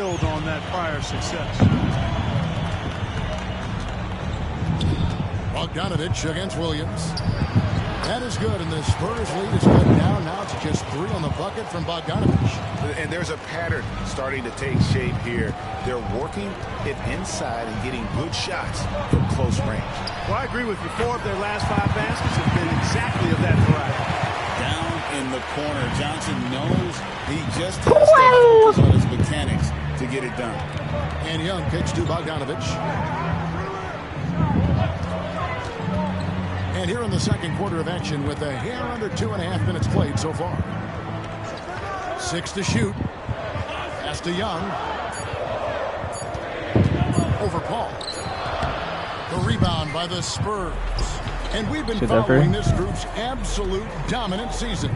build on that prior success. Bogdanovich against Williams. That is good, and the Spurs lead is cut down now to just 3 on the bucket from Bogdanovich. And there's a pattern starting to take shape here. They're working it inside and getting good shots from close range. Well, I agree with you. 4 of their last 5 baskets have been exactly of that variety. Down in the corner, Johnson knows he just has to focus on his mechanics to get it done. And Young kicks to Bogdanovich. And here in the second quarter of action with a hair under 2.5 minutes played so far. 6 to shoot. Pass to Young. Over Paul. The rebound by the Spurs. And we've been following this group's absolute dominant season,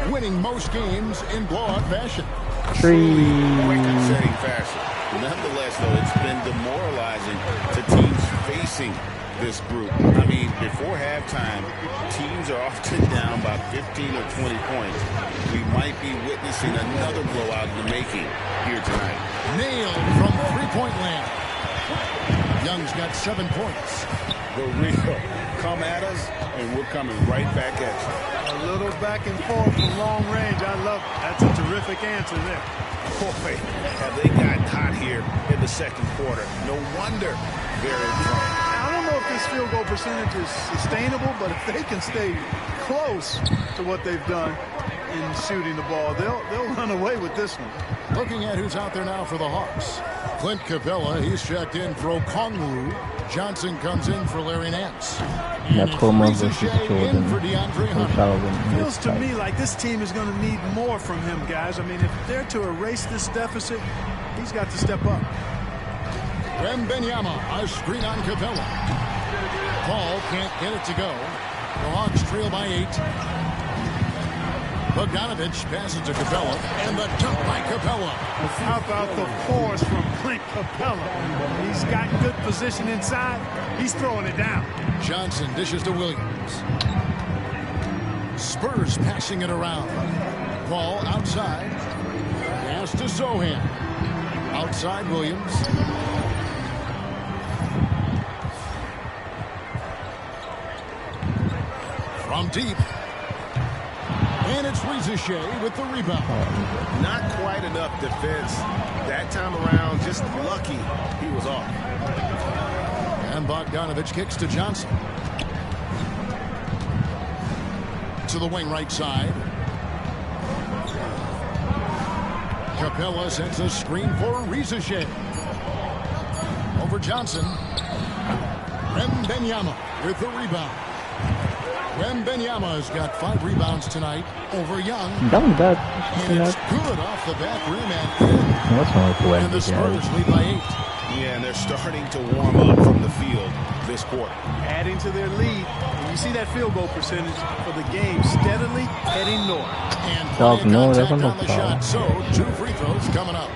winning most games in blowout fashion. Record-setting fashion. Nonetheless, though, it's been demoralizing to teams facing this group. I mean, before halftime, teams are often down by 15 or 20 points. We might be witnessing another blowout in the making here tonight. Nailed from three-point land. Young's got 7 points. The real come at us, and we're coming right back at you. A little back and forth from long range. I love it. That's a terrific answer there. Boy, have they got hot here in the second quarter. No wonder they're in front. I don't know if this field goal percentage is sustainable, but if they can stay close to what they've done in shooting the ball, they'll run away with this one. Looking at who's out there now for the Hawks. Clint Capella, he's checked in for Okongwu. Johnson comes in for Larry Nance. And it's Ricochet in for DeAndre Hunter. Feels to me like this team is going to need more from him, guys. I mean, if they're to erase this deficit, he's got to step up. Wembanyama, a screen on Capella. Paul can't get it to go. The Hawks trail by 8. Bogdanovich passes to Capella, and the dunk by Capella. How about the force from Clint Capella? He's got good position inside. He's throwing it down. Johnson dishes to Williams. Spurs passing it around. Paul outside. Pass to Sohan. Outside Williams. From deep. And it's Ricochet with the rebound. Not quite enough defense. That time around, just lucky he was off. And Bogdanovich kicks to Johnson. To the wing right side. Capella sends a screen for Ricochet. Over Johnson. Wembanyama with the rebound. Wembanyama has got 5 rebounds tonight over Young. And it's good off the back rim and in. And the Spurs lead by 8. Yeah, and they're starting to warm up from the field this quarter. Adding to their lead. And you see that field goal percentage for the game steadily heading north. And plenty of contact on the shot. So 2 free throws coming up.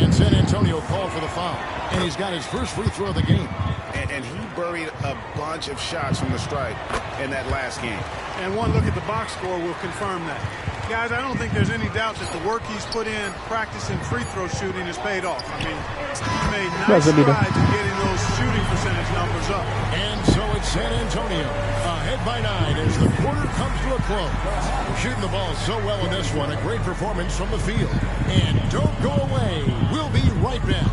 And San Antonio called for the foul. And he's got his first free throw of the game. And he buried a bunch of shots from the stripe in that last game. And one look at the box score will confirm that. Guys, I don't think there's any doubt that the work he's put in practicing free throw shooting has paid off. I mean, he's made nice strides in getting those shooting percentage numbers up. And so it's San Antonio ahead by 9 as the quarter comes to a close. Shooting the ball so well in this one. A great performance from the field. And don't go away. We'll be right back.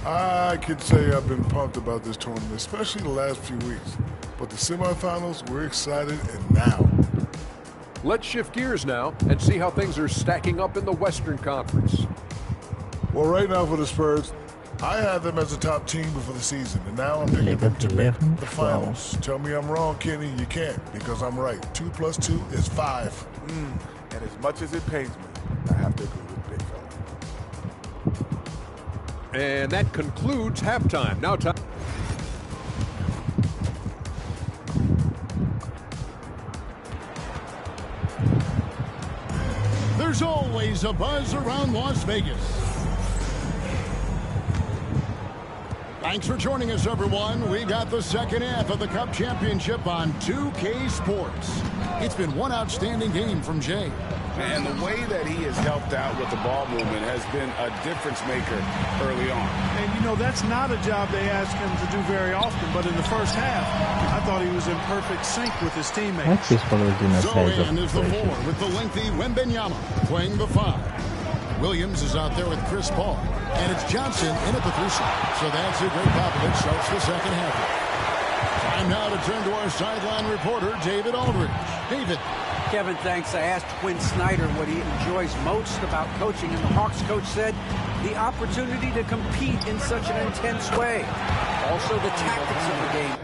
I could say I've been pumped about this tournament, especially the last few weeks. But the semifinals, we're excited, and now. Let's shift gears now and see how things are stacking up in the Western Conference. Well, right now for the Spurs, I had them as a top team before the season, and now I'm picking them to make the finals. Tell me I'm wrong, Kenny. You can't, because I'm right. 2 + 2 is 5. And as much as it pains me, I have to agree with Big Fella. And that concludes halftime. Now time. There's always a buzz around Las Vegas. Thanks for joining us, everyone. We got the second half of the Cup Championship on 2K Sports. It's been one outstanding game from Jay. And the way that he has helped out with the ball movement has been a difference maker early on. And, you know, that's not a job they ask him to do very often. But in the first half, I thought he was in perfect sync with his teammates. Zohan is the 4 with the lengthy Wembenyama playing the 5. Williams is out there with Chris Paul. And it's Johnson in at the 3 slot. So that's a great compliment. Starts the second half. Time now to turn to our sideline reporter, David Aldridge. David. Kevin, thanks. I asked Quinn Snyder what he enjoys most about coaching, and the Hawks coach said the opportunity to compete in such an intense way. Also the tactics of the game,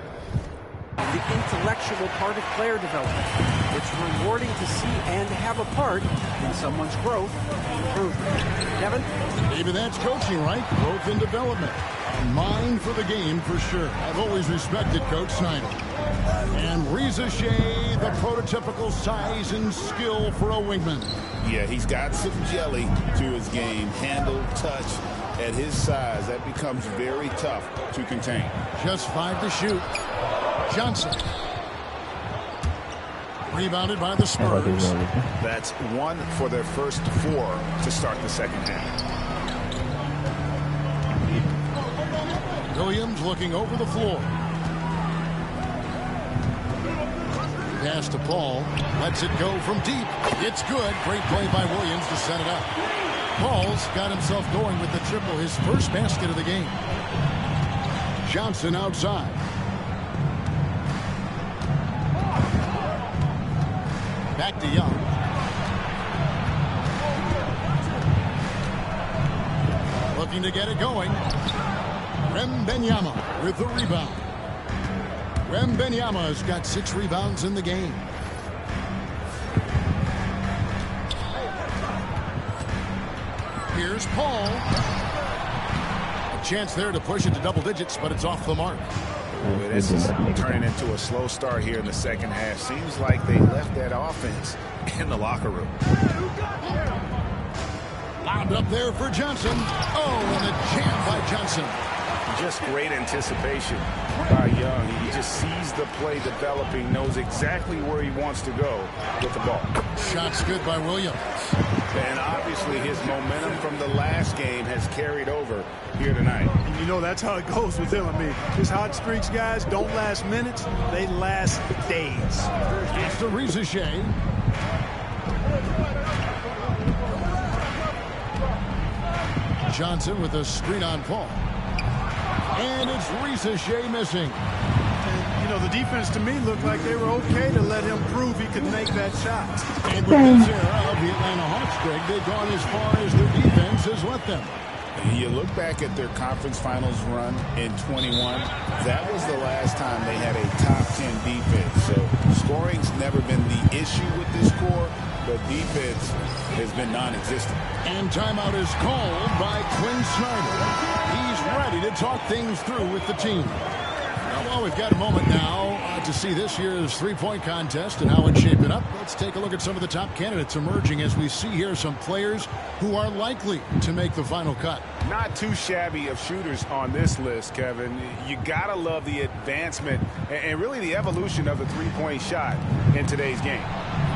the intellectual part of player development. It's rewarding to see and have a part in someone's growth and improvement. Kevin? Maybe that's coaching, right? Growth and development. A mind for the game for sure. I've always respected Coach Snyder. And Reza Shea, the prototypical size and skill for a wingman. Yeah, he's got some jelly to his game. Handle, touch. At his size, that becomes very tough to contain. Just 5 to shoot. Johnson. Rebounded by the Spurs. That's 1 for their first 4 to start the second half. Williams looking over the floor. Pass to Paul. Lets it go from deep. It's good. Great play by Williams to set it up. Paul's got himself going with the triple, his first basket of the game. Johnson outside. Back to Young. Looking to get it going. Wembenyama with the rebound. Wembenyama's got 6 rebounds in the game. Here's Paul. A chance there to push it to double digits, but it's off the mark. Boy, this is turning into a slow start here in the second half. Seems like they left that offense in the locker room. Lobbed up there for Johnson. Oh, and a jam by Johnson. Just great anticipation by Young. He just sees the play developing, knows exactly where he wants to go with the ball. Shot's good by Williams. And obviously his momentum from the last game has carried over here tonight. And you know, that's how it goes with him. I mean, his hot streaks, guys, don't last minutes. They last days. It's to Reza Shea. Johnson with a screen on Paul. And it's Reza Shea missing. And, you know, the defense to me looked like they were okay to let him prove he could make that shot. And with this era of the Atlanta Hawks, Greg, they've gone as far as their defense has let them. You look back at their conference finals run in 21, that was the last time they had a top 10 defense. So scoring's never been the issue with this core, but defense has been non-existent. And timeout is called by Quinn Snyder. He's ready to talk things through with the team. Well, we've got a moment now to see this year's three-point contest and how it's shaping up. Let's take a look at some of the top candidates emerging as we see here some players who are likely to make the final cut. Not too shabby of shooters on this list, Kevin. You gotta love the advancement and really the evolution of the three-point shot in today's game.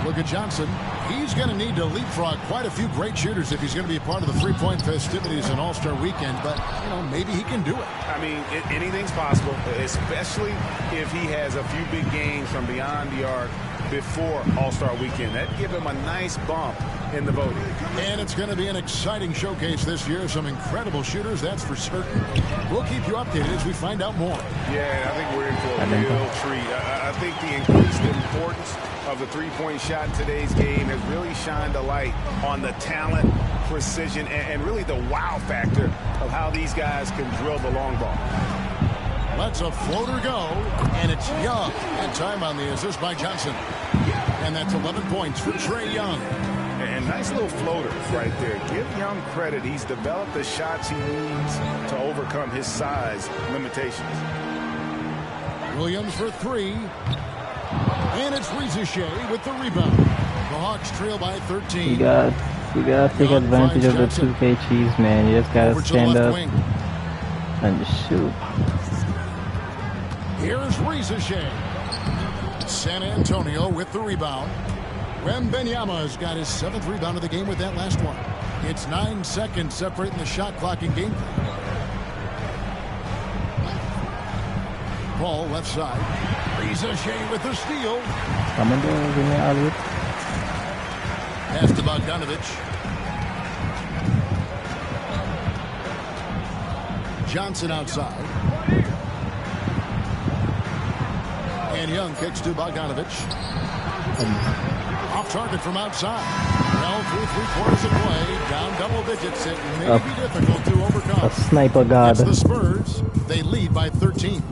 Look at Johnson. He's going to need to leapfrog quite a few great shooters if he's going to be a part of the three-point festivities in All-Star Weekend. But, you know, maybe he can do it. I mean, anything's possible, especially if he has a few big games from beyond the arc before All-Star Weekend. That'd give him a nice bump in the voting. And it's going to be an exciting showcase this year. Some incredible shooters, that's for certain. We'll keep you updated as we find out more. Yeah, I think we're in for a real treat. I think the increased importance of the three-point shot in today's game has really shined a light on the talent, precision, and really the wow factor of how these guys can drill the long ball. Let's a floater go, and it's Young. That time on the assist by Johnson. And that's 11 points for Trae Young. And Nice little floater right there. Give Young credit. He's developed the shots he needs to overcome his size limitations. Williams for three. And it's Ricochet with the rebound. The Hawks trail by 13. You gotta take advantage of the 2K cheese, man. You just gotta stand up and shoot. Here's Ricochet. San Antonio with the rebound. Wembanyama's got his 7th rebound of the game with that last one. It's 9 seconds separating the shot clock in game. Ball left side. Ricochet with the steal. Coming down, give me out of it. Pass to Bogdanovich. Johnson outside. And Young kicks to Bogdanovich. Off target from outside. Well, through 3/4 of play. Down double digits. It may be difficult to overcome. A sniper god. It's the Spurs. They lead by 13.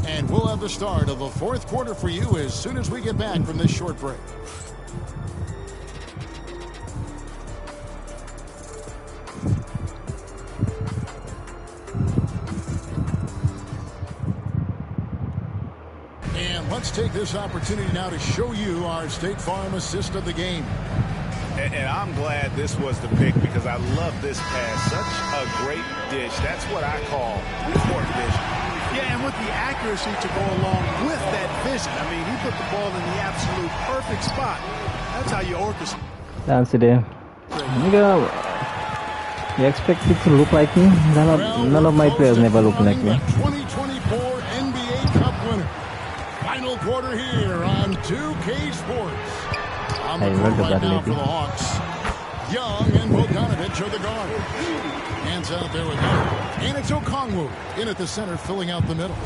And we'll have the start of the 4th quarter for you as soon as we get back from this short break. Let's take this opportunity now to show you our State Farm assist of the game. And I'm glad this was the pick because I love this pass. Such a great dish. That's what I call court vision. Yeah, and with the accuracy to go along with that vision. I mean, he put the ball in the absolute perfect spot. That's how you orchestrate. That's it. Nigga, you expect it to look like me? None of my players never look like me. 2024 NBA Cup winner. Final quarter here on 2K Sports. On the court right now for the Hawks. Young and Bogdanovich are the guards. Hands out there with him. And it's Okongwu in at the center, filling out the middle.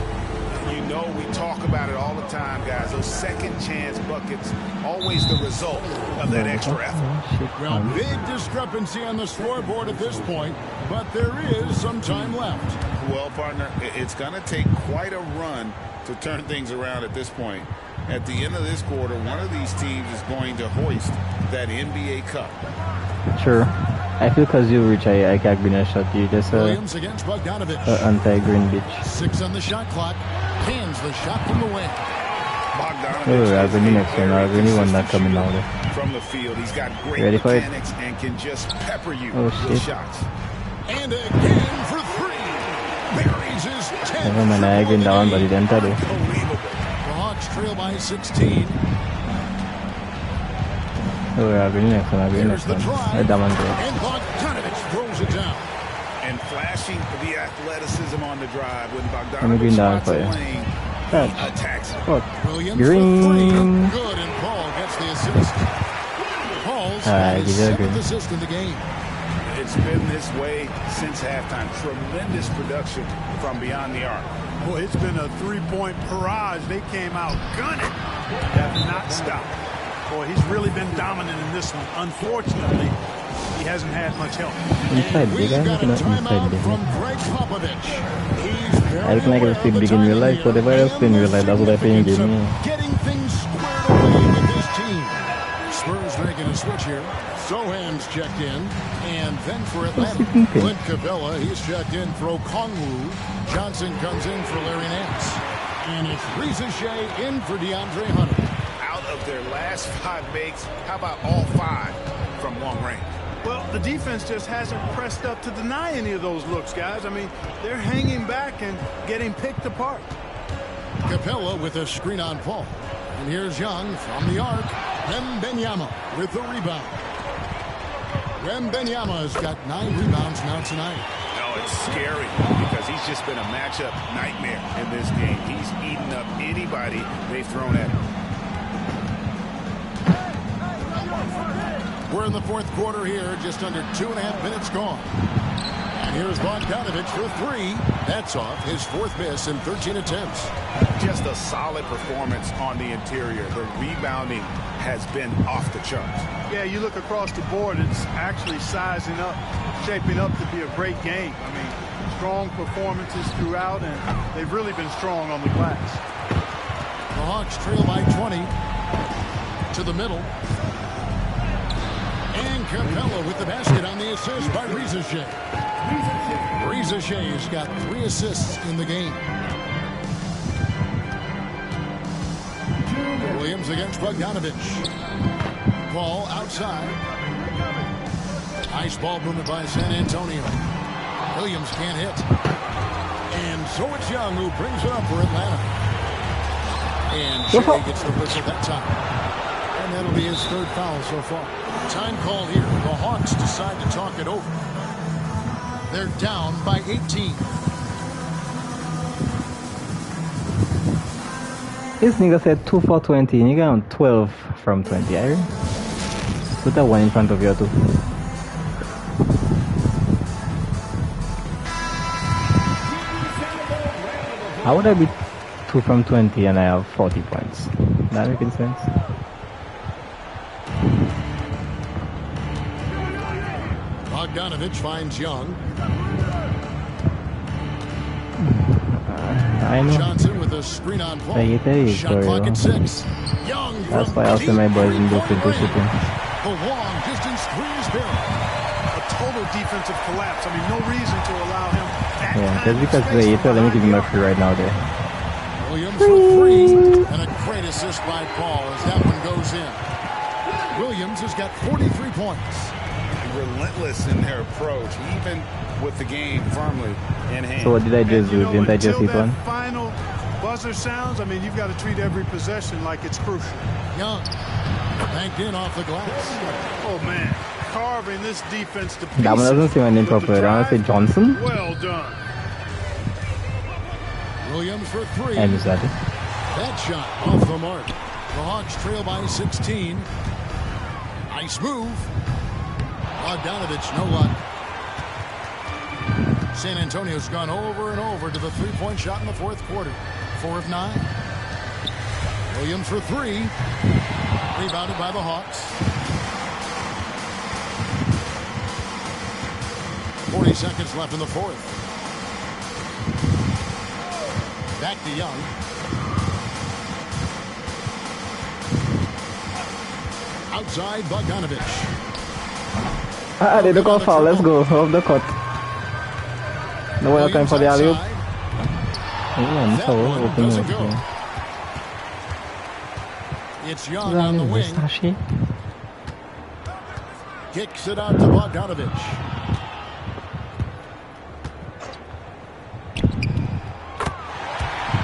You know, we talk about it all the time, guys. Those second chance buckets, always the result of that extra effort. Well, big discrepancy on the scoreboard at this point, but there is some time left. Well, partner, it's going to take quite a run to turn things around at this point. At the end of this quarter, one of these teams is going to hoist that NBA Cup. Sure. I feel because you're rich, I can't green a shot. You just Williams against Bogdanovich. Anti-green bitch. 6 on the shot clock. Hands the shot from the wing. Oh, I've been next one. I've really one not coming out there. From the field, he's got great Ready for mechanics and can just pepper you with shots. And again for 3. Buries his 10th. Never mind, I agree down, but it entered. The Hawks trail by 16. Oh, I've been next one. And Bogdanovich throws it down. And flashing the athleticism on the drive when Bogdanovich spots a lane, he attacks it. Williams Green. Good, and Paul gets the assist. Paul's got his 7th assist in the game. It's been this way since halftime. Tremendous production from beyond the arc. Boy, it's been a three-point barrage. They came out gunning. Have not stopped. Boy, he's really been dominant in this one. Unfortunately, he hasn't had much help. Inside big, I got a timeout from Greg Popovich. I look like I was playing big in real life. Whatever else in real life, that's what I play in game. Getting things squared away with this team. Spurs making a switch here. Sohan's checked in. And then for Atlanta, Clint Capella, he's checked in for Okongwu. Johnson comes in for Larry Nance. And it's Ricochet in for DeAndre Hunter. Out of their last 5 makes, how about all 5 from long range? Well, the defense just hasn't pressed up to deny any of those looks, guys. I mean, they're hanging back and getting picked apart. Capella with a screen on Paul. And here's Young from the arc. Wembanyama with the rebound. Wembanyama's got 9 rebounds now tonight. No, it's scary because he's just been a matchup nightmare in this game. He's eaten up anybody they've thrown at him. We're in the 4th quarter here, just under 2.5 minutes gone. And here's Bogdanovich for 3. That's off his 4th miss in 13 attempts. Just a solid performance on the interior. The rebounding has been off the charts. Yeah, you look across the board, it's actually sizing up, shaping up to be a great game. I mean, strong performances throughout, and they've really been strong on the glass. The Hawks trail by 20 to the middle. And Capella with the basket on the assist by Reza Shea. Reza Shea's got 3 assists in the game. Williams against Bogdanovich. Ball outside. Nice ball movement by San Antonio. Williams can't hit. And so it's Young who brings it up for Atlanta. And Shea gets the whistle that time. And that'll be his 3rd foul so far. Time call here. The Hawks decide to talk it over. They're down by 18. This nigga said 2 for 20. Nigga on 12 from 20. I put that one in front of you too. How would I be 2 from 20 and I have 40 points? That making sense? Bogdanovich finds Young. I know. Johnson with a screen on ball. Shot Shot clock at 6. Young. That's why I say my boys in Brooklyn to shooting. The long distance 3 is there. A total defensive collapse. I mean, no reason to allow him that Yeah, just because let me give him a free right now there. Williams for 3. And a great assist by Paul as that one goes in. Williams has got 43 points. Relentless in their approach, even with the game firmly in hand. So what did I just do? Didn't I just hit one? Final buzzer sounds. I mean, you've got to treat every possession like it's crucial. Young banked in off the glass. Oh man, carving this defense to pieces. That one doesn't say my name properly. I want to say Johnson. Well done. Williams for 3. I missed that. That shot off the mark. The Hawks trail by 16. Nice move. Bogdanovich, no luck. San Antonio's gone over and over to the 3-point shot in the 4th quarter. 4 of 9. Williams for 3. Rebounded by the Hawks. 40 seconds left in the 4th. Back to Young. Outside Bogdanovich. They don't call foul. Let's go. Off the court. No one coming for the alley-oop. Yeah, so open it. It's Young on the wing. Kicks it out to Bogdanovich.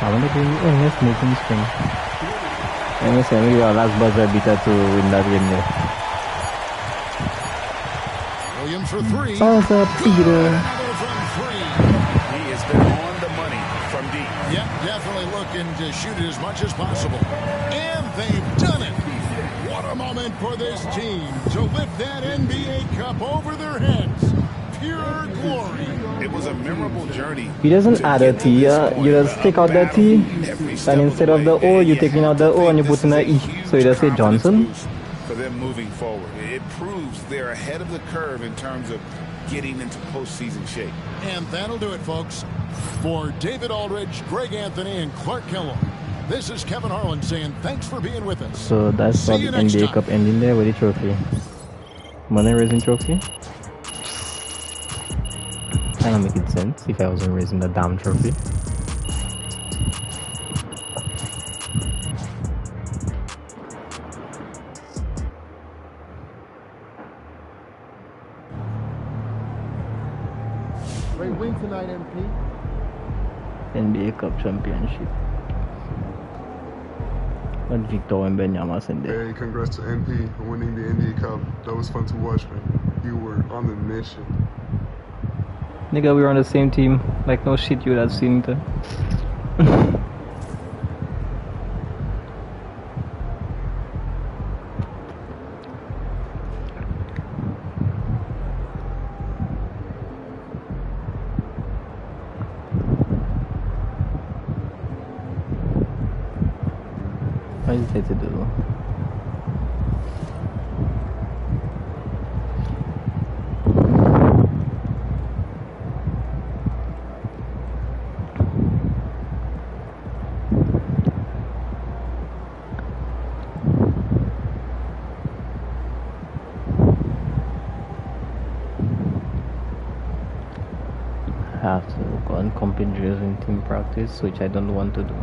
I want to bring let's make him spring. Let me say, maybe our last buzzer beater to win that game there. Williams for 3. What's up, Peter? He has been on the money from deep. Yeah, definitely looking to shoot it as much as possible. And they've done it. What a moment for this team to lift that NBA Cup over their heads. Pure glory. It was a memorable journey. He doesn't add a T, you just take out the T, and instead of the O, you're taking out the O and you put in an E. So you just say Johnson. For them moving forward, it proves they're ahead of the curve in terms of getting into postseason shape. And that'll do it, folks. For David Aldridge, Greg Anthony, and Clark Kellogg, this is Kevin Harlan saying thanks for being with us. So that's what the NBA Cup ending there with the trophy. Money raising trophy. Kind of making sense if I wasn't raising the damn trophy. Great win tonight, MP. NBA Cup Championship. But Victor and Benyamas in there. Hey, congrats to MP for winning the NBA Cup. That was fun to watch, man. You were on the mission. Nigga, we were on the same team. Like no shit you would have seen it. What is it to do? have to go and complete drills in team practice, which I don't want to do.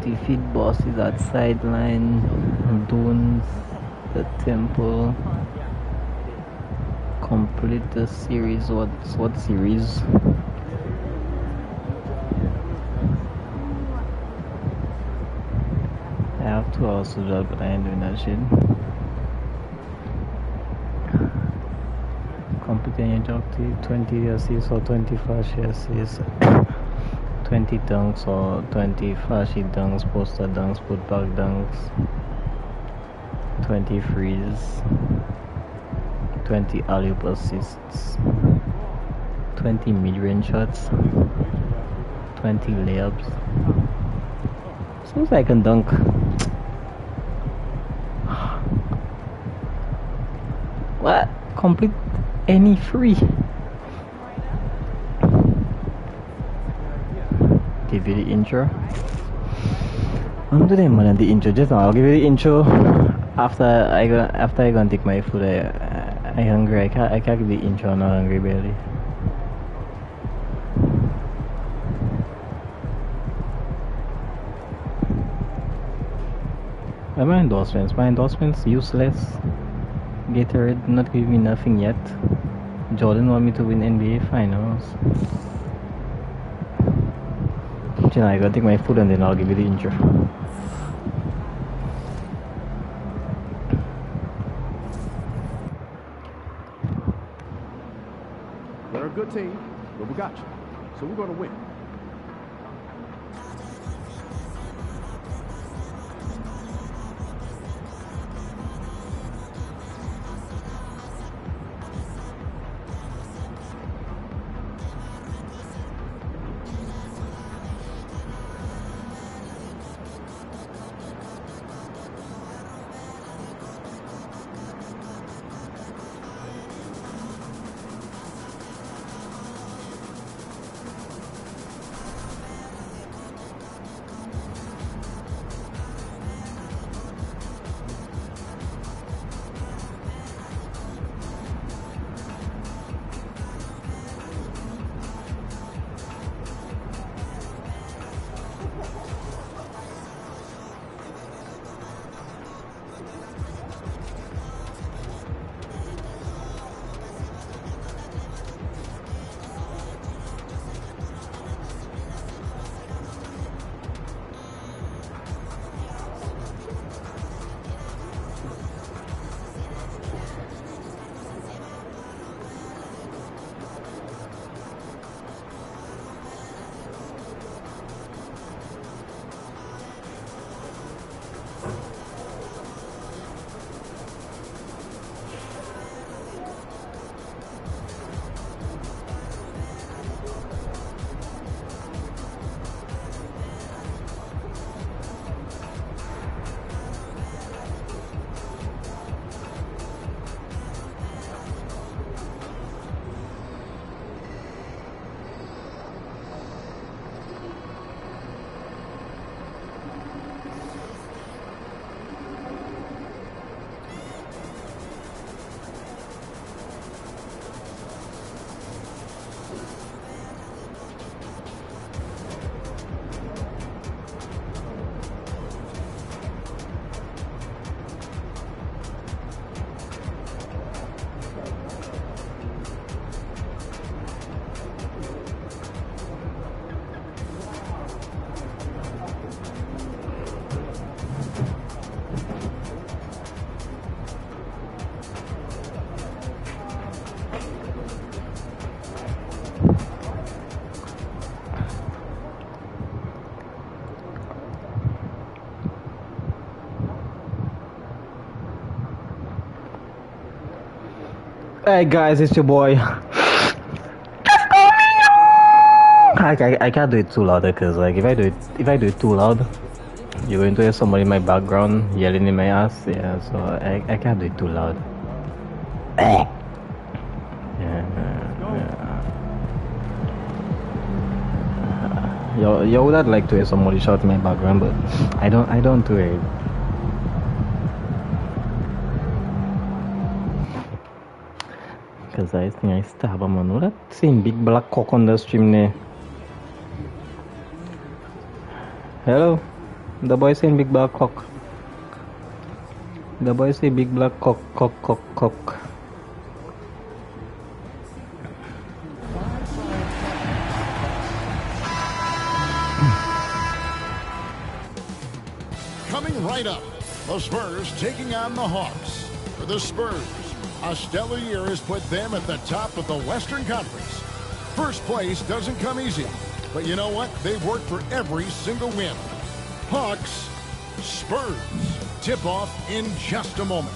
Defeat bosses at sideline, dunes, the temple. Complete the series. What series? I have 2 hours to do that, but I ain't doing that shit. Complete any objective, 20 assists or 20 flashy assists, 20 dunks or 20 flashy dunks, poster dunks, putback dunks, 20 frees, 20 alley-oop assists, 20 mid-range shots, 20 layups. Seems like I can dunk. What? Complete any free. Give you the intro. I'm doing more than the intro. Just now, I'll give you the intro. After I go and take my food. I hungry. I can't give the intro. I'm not hungry barely. My endorsements useless. Gatorade not giving me nothing yet. Jordan want me to win NBA finals. Then I gotta take my food and then I'll give you the intro. They're a good team, but we got you. So we're gonna win. Hey guys, it's your boy. I can't do it too loud because like if I do it too loud, you're going to hear somebody in my background yelling in my ass. Yeah, so I can't do it too loud. Yo would I'd like to hear somebody shout in my background, but I don't do it. Because I think I stab a man. What that same big black cock on the stream there? Hello? The boy saying big black cock. The boy say big black cock. Coming right up, the Spurs taking on the Hawks. For the Spurs, a stellar year has put them at the top of the Western Conference. First place doesn't come easy, but you know what? They've worked for every single win. Hawks, Spurs, tip-off in just a moment.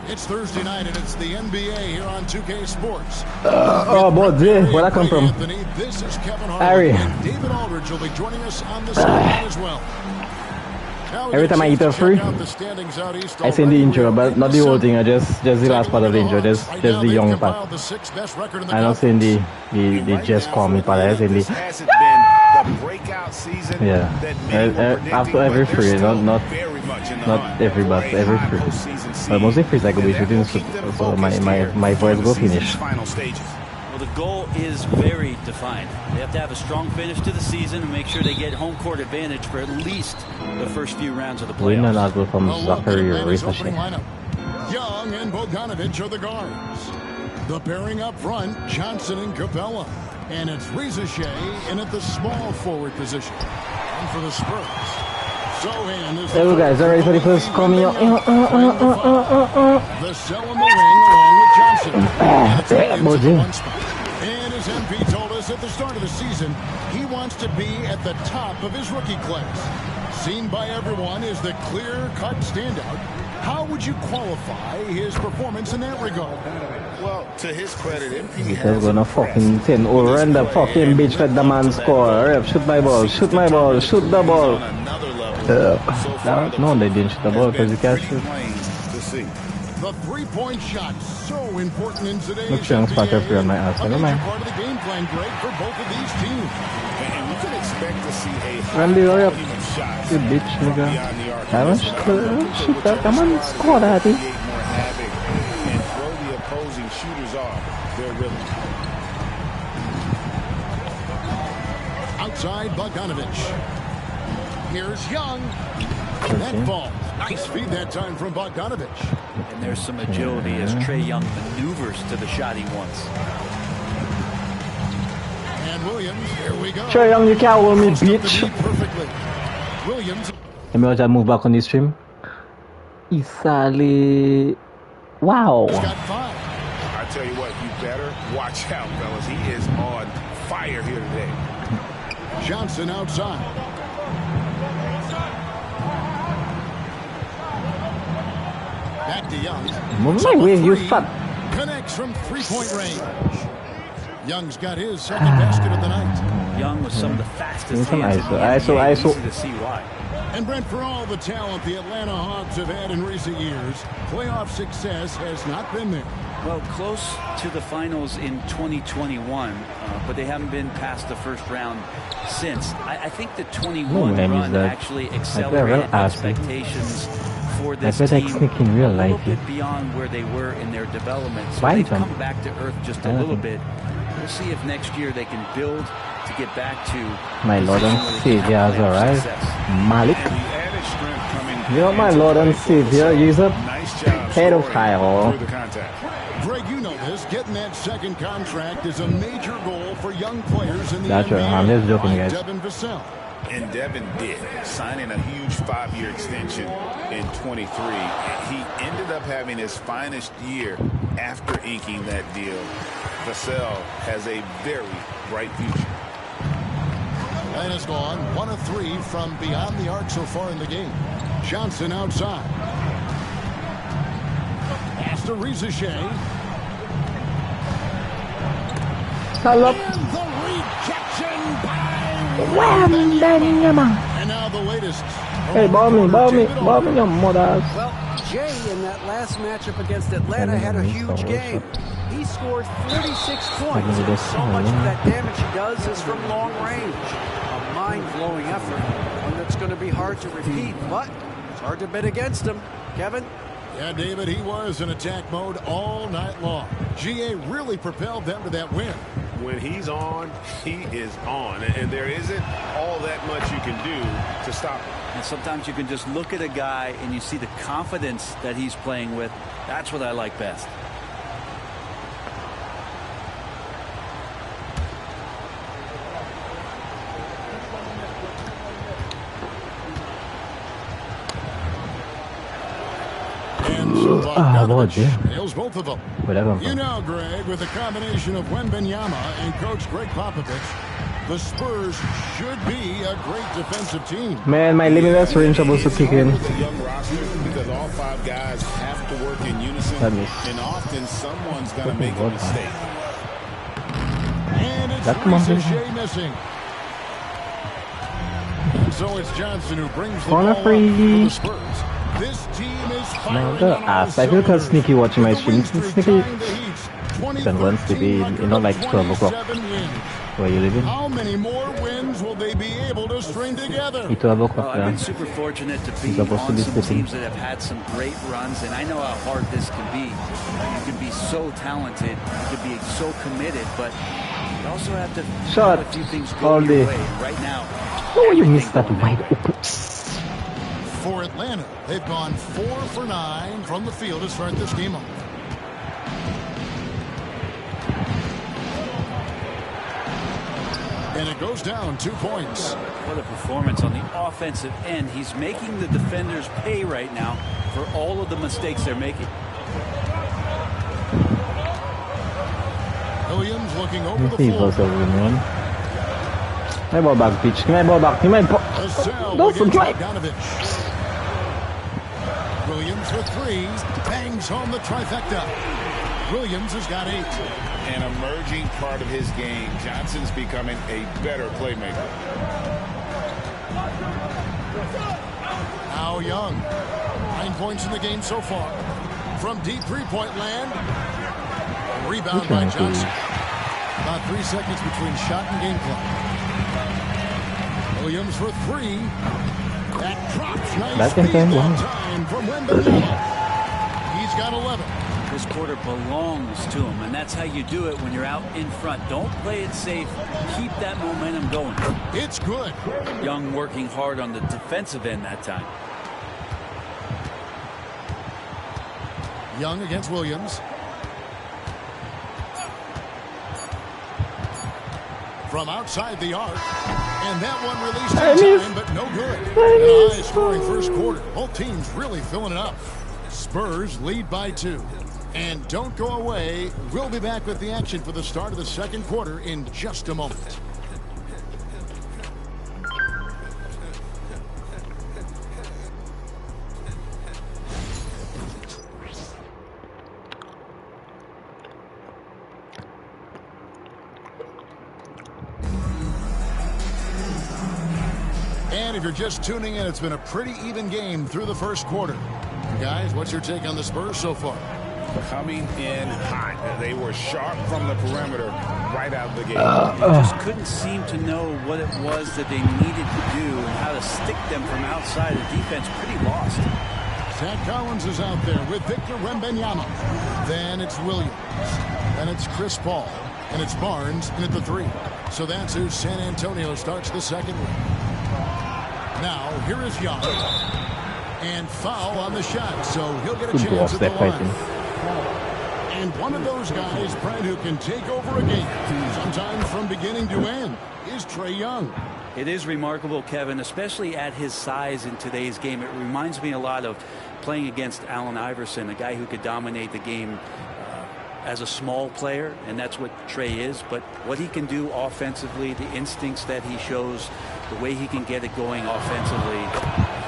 It's Thursday night, and it's the NBA here on 2K Sports. Oh, boy, where'd that come from? Anthony, this is Kevin Harry. And David Aldridge will be joining us on the sideline as well. Every time I eat a free, I send the intro, but not the whole thing. I just the last part of the intro. Just the young part. I don't send the just call me part. I send the after every free, not every but every free. But mostly free I go be shooting, so my voice go finish. Well, the goal is very defined. They have to have a strong finish to the season and make sure they get home court advantage for at least the first few rounds of the playoffs. Win an from Zachary or Ricochet. Young and Bogdanovich are the guards. The pairing up front, Johnson and Capella. And it's Ricochet in at the small forward position. And for the Spurs, Sohan is you guys are ready for the first coming up. the cell in the ring along with Johnson. And as MP told us at the start of the season, he wants to be at the top of his rookie class. Seen by everyone as the clear-cut standout. How would you qualify his performance in that regard? Well, to his credit, MP He's gonna fucking 10 over and the fucking bitch let the man score. Ref, shoot my ball, shoot the ball. No, they didn't shoot the ball because you can't shoot. The three-point shot, so important in today's Look, young spotter free on my ass. Never mind. part of the game plan, Greg, for both of these teams. And we can expect to see a Randy, hurry up. volume of shots You bitch, nigga. beyond the arc. I don't shoot that. Come on, score that. Create more havoc and throw the opposing shooters off their rhythm. Outside, Bogdanovich. Here's Young. That ball. Nice feed that time from Bogdanovich. And there's some agility as Trae Young maneuvers to the shot he wants. And Williams, here we go. Trae Young, you can't hold me, bitch. Perfectly. Williams. Let me watch that move back on this stream. Isali. Wow. Got 5. I tell you what, you better watch out, fellas. He is on fire here today. Johnson outside. Back to Young. Move my way, you fat. Connects from three-point range. Young's got his second basket of the night. Young was some of the fastest Some hands in the ISO. NBA. Easy to see why. And Brent, for all the talent the Atlanta Hawks have had in recent years, playoff success has not been there. Well, close to the finals in 2021, but they haven't been past the first round since. I think the 21 run actually accelerated expectations for this team a little bit beyond where they were in their development. So they've come back to earth just a little bit. We'll see if next year they can build to get back to my Lord and Savior has arrived. Malik. You're my Lord and Savior. He's a pedophile. Greg, you know this. Getting that second contract is a major goal for young players in the That's NBA. right. I'm just joking, guys. Devin Vassell. And Devin did, signing a huge 5-year extension in 23. He ended up having his finest year after inking that deal. Vassell has a very bright future. And has gone 1 of 3 from beyond the arc so far in the game. Johnson outside. Pass to Ricochet. Hello. And the rejection by Wham, and bang, now the latest. Hey, ball me, your mother. Well, Jay in that last matchup against Atlanta had a huge game. He scored 46 points, and so much of that damage he does is from long range. A mind-blowing effort. One that's going to be hard to repeat, but it's hard to bet against him. Kevin? Yeah, David, he was in attack mode all night long. GA really propelled them to that win. When he's on, he is on. And there isn't all that much you can do to stop him. And sometimes you can just look at a guy and you see the confidence that he's playing with. That's what I like best. Nails both of them. You know, Greg, with a combination of Wembanyama and Coach Greg Popovich, the Spurs should be a great defensive team. Man, my limitless range supposed to kick in. Because all 5 guys have to work in unison, and often someone's going to make a mistake. And it's Shea missing. And so it's Johnson who brings the ball up for the Spurs. This team is firing I feel kind of sneaky watching my streams. Sneaky. Then once sleepy, like 12 o'clock. Where you living? How many more wins will they be able to string together? 12 o'clock. I've been super fortunate to be on some teams that have had some great runs, and I know how hard this can be. You can be so talented, you can be so committed, but you also have to have a few things go your way. Right now, you missed that wide open. For Atlanta, they've gone 4 for 9 from the field to start this game off. And it goes down 2 points. What a performance on the offensive end. He's making the defenders pay right now for all of the mistakes they're making. Williams looking over the floor. My ball back, pitch. My ball back. My ball. Don't drive. Williams with 3, bangs home the trifecta. Williams has got 8. An emerging part of his game. Johnson's becoming a better playmaker. Now Young, 9 points in the game so far. From deep 3-point land, rebound by Johnson. About 3 seconds between shot and game clock. Williams for 3. That drops nice speed on time from Wembanyama. He's got 11. This quarter belongs to him, and that's how you do it when you're out in front. Don't play it safe. Keep that momentum going. It's good. Young working hard on the defensive end that time. Young against Williams. From outside the arc. And that one released in time, but no good. An high-scoring first quarter. Both teams really filling it up. Spurs lead by 2. And don't go away. We'll be back with the action for the start of the second quarter in just a moment. And if you're just tuning in, it's been a pretty even game through the first quarter. Guys, what's your take on the Spurs so far? Coming in hot. They were sharp from the perimeter right out of the gate. They just couldn't seem to know what it was that they needed to do and how to stick them from outside. The defense pretty lost. Zach Collins is out there with Victor Wembanyama. Then it's Williams. Then it's Chris Paul. And it's Barnes in at the 3. So that's who San Antonio starts the second one. Now, here is Young. And foul on the shot, so he'll get a chance at the line. And one of those guys, Brad, who can take over a game, sometimes from beginning to end, is Trae Young. It is remarkable, Kevin, especially at his size in today's game. It reminds me a lot of playing against Allen Iverson, a guy who could dominate the game as a small player, and that's what Trae is. But what he can do offensively, the instincts that he shows, the way he can get it going offensively,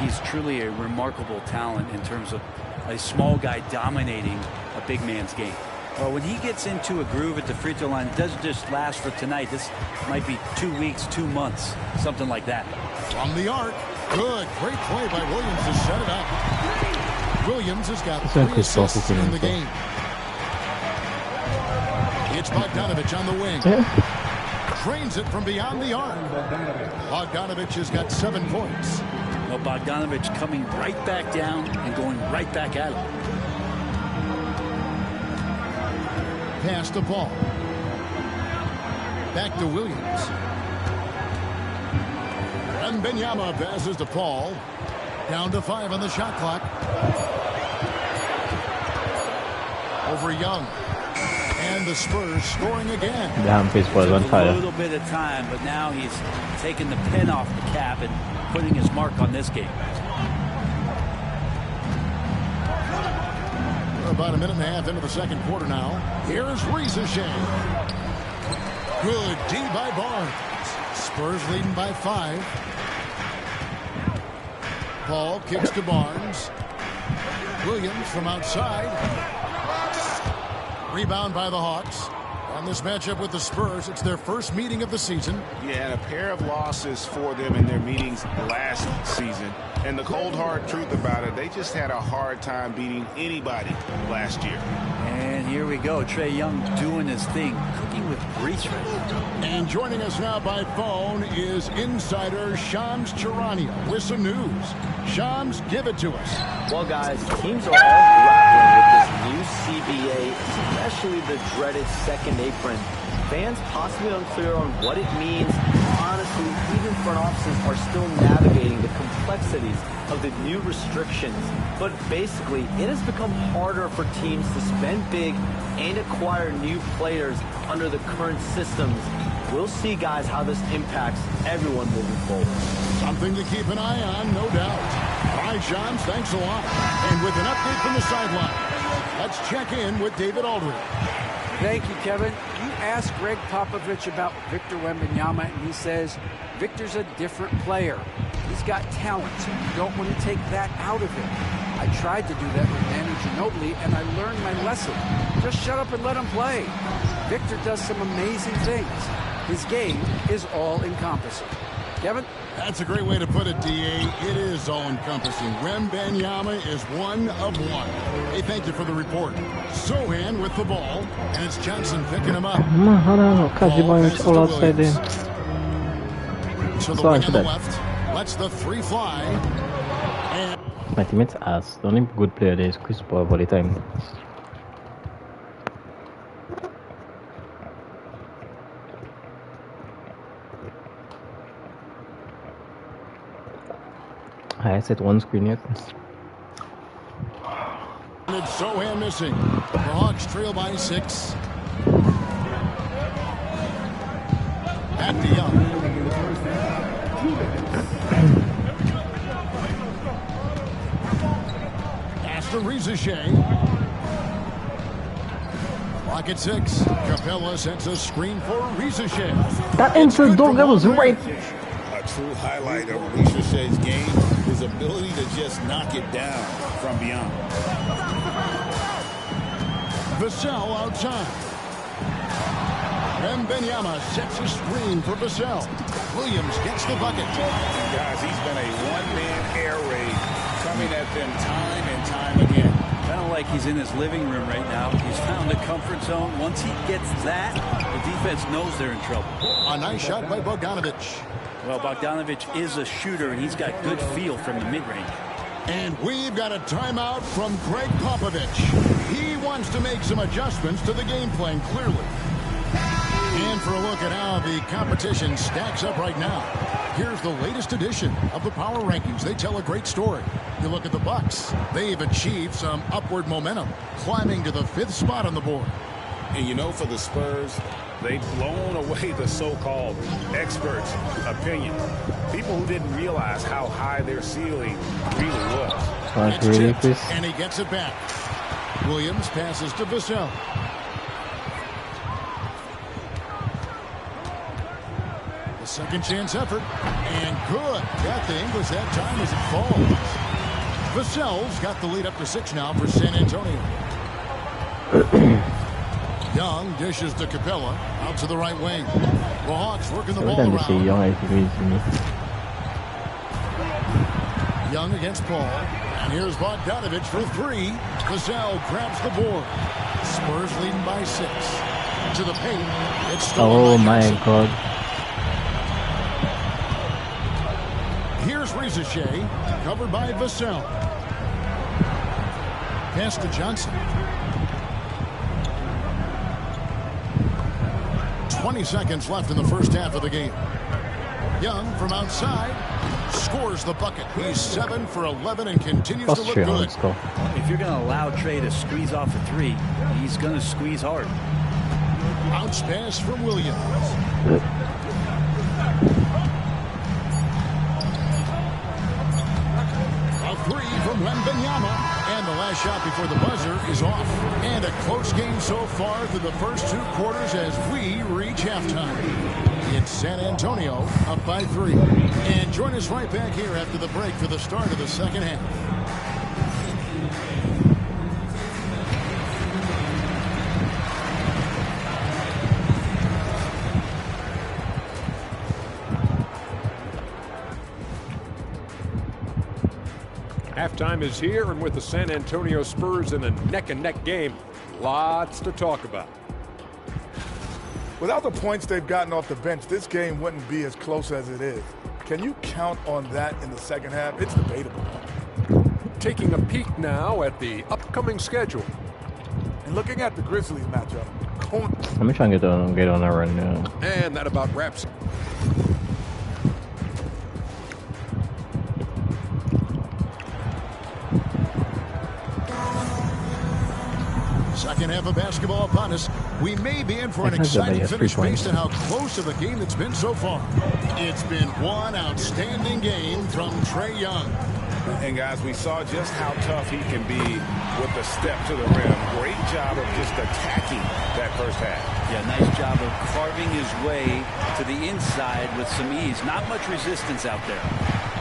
he's truly a remarkable talent in terms of a small guy dominating a big man's game. Well, when he gets into a groove at the free throw line, it doesn't just last for tonight. This might be 2 weeks, 2 months, something like that. From the arc, good, great play by Williams to set it up. Williams has got 3 assists in the game. It's Bogdanovich on the wing. Drains it from beyond the arc. Bogdanovich has got 7 points. Well, Bogdanovich coming right back down and going right back at him. Pass the ball. Back to Williams. And Wembanyama passes to Paul. Down to 5 on the shot clock. Over Young. And the Spurs scoring again. Damn, this was on fire. A little bit of time, but now he's taking the pen off the cap and putting his mark on this game. We're about a minute and a half into the second quarter now. Here's Rizachet. Good D by Barnes. Spurs leading by 5. Paul kicks to Barnes. Williams from outside. Rebound by the Hawks. On this matchup with the Spurs, it's their first meeting of the season. Yeah, and a pair of losses for them in their meetings last season. And the cold hard truth about it, they just had a hard time beating anybody last year. And here we go. Trae Young doing his thing, cooking with grease right now. And joining us now by phone is insider Shams Charania with some news. Shams, give it to us. Well, guys, teams are all grappling with this new CBA, especially the dreaded second apron. Fans possibly unclear on what it means. Honestly, even front offices are still navigating the complexities of the new restrictions. But basically, it has become harder for teams to spend big and acquire new players under the current systems. We'll see, guys, how this impacts everyone moving forward. Something to keep an eye on, no doubt. All right, Shams, thanks a lot. And with an update from the sideline, let's check in with David Aldridge. Thank you, Kevin. You asked Greg Popovich about Victor Wembanyama, and he says Victor's a different player. He's got talent, so you don't want to take that out of him. I tried to do that with Manu Ginobili, and I learned my lesson. Just shut up and let him play. Victor does some amazing things. His game is all-encompassing. Kevin? That's a great way to put it, D.A. It is all-encompassing. Wembanyama is one of one. Hey, thank you for the report. Sohan with the ball, and it's Johnson picking him up. Każdy ma mieć all outside in. To the wing on the left. Lets the 3 fly. And my teammates ass. The only good player there is Chris Paul all the time. I set one screen yet. And it's Sohan missing. The Hawks trail by 6. Back to Young. Pass to Rizachet. Clock at 6. Capella sets a screen for Rizachet. That inside dog, that was right. A true highlight of Rizachet's game. His ability to just knock it down from beyond. Vassell outside. Wembanyama sets a screen for Vassell. Williams gets the bucket. Guys, he's been a one-man air raid coming at them time and time again. Kind of like he's in his living room right now. He's found a comfort zone. Once he gets that, the defense knows they're in trouble. A nice shot by Bogdanovich. Well, Bogdanovich is a shooter, and he's got good feel from the mid-range. And we've got a timeout from Greg Popovich. He wants to make some adjustments to the game plan, clearly. And for a look at how the competition stacks up right now, here's the latest edition of the Power Rankings. They tell a great story. You look at the Bucks. They've achieved some upward momentum, climbing to the 5th spot on the board. And you know, for the Spurs, they've blown away the so-called experts' opinion. People who didn't realize how high their ceiling really was. It's tipped, and he gets it back. Williams passes to Vassell. The second chance effort, and good. Got the English that time as it falls. Vassell's got the lead up to 6 now for San Antonio. Young dishes to Capella, out to the right wing. The Hawks working the ball around. Young against Paul. And here's Bogdanovich for 3. Vassell grabs the board. Spurs leading by 6. To the paint. It's stolen. Oh my God. Ricochet, covered by Vassell. Pass to Johnson. 20 seconds left in the first half of the game. Young from outside scores the bucket. He's 7 for 11 and continues to look good. If you're going to allow Trey to squeeze off a three, he's going to squeeze hard. Bounce pass from Williams. A three from Wembanyama. And the last shot before the buzzer is off. And a close game so far through the first 2 quarters as we reach halftime. It's San Antonio up by 3. And join us right back here after the break for the start of the second half. Halftime is here, and with the San Antonio Spurs in a neck-and-neck game, lots to talk about. Without the points they've gotten off the bench, this game wouldn't be as close as it is. Can you count on that in the second half? It's debatable. Taking a peek now at the upcoming schedule. And looking at the Grizzlies matchup. Let me try and get on that right now. And that about wraps it. Second half of basketball upon us. We may be in for an exciting finish based on how close of a game it's been so far. It's been one outstanding game from Trae Young. And guys, we saw just how tough he can be with the step to the rim. Great job of just attacking that first half. Yeah, nice job of carving his way to the inside with some ease. Not much resistance out there.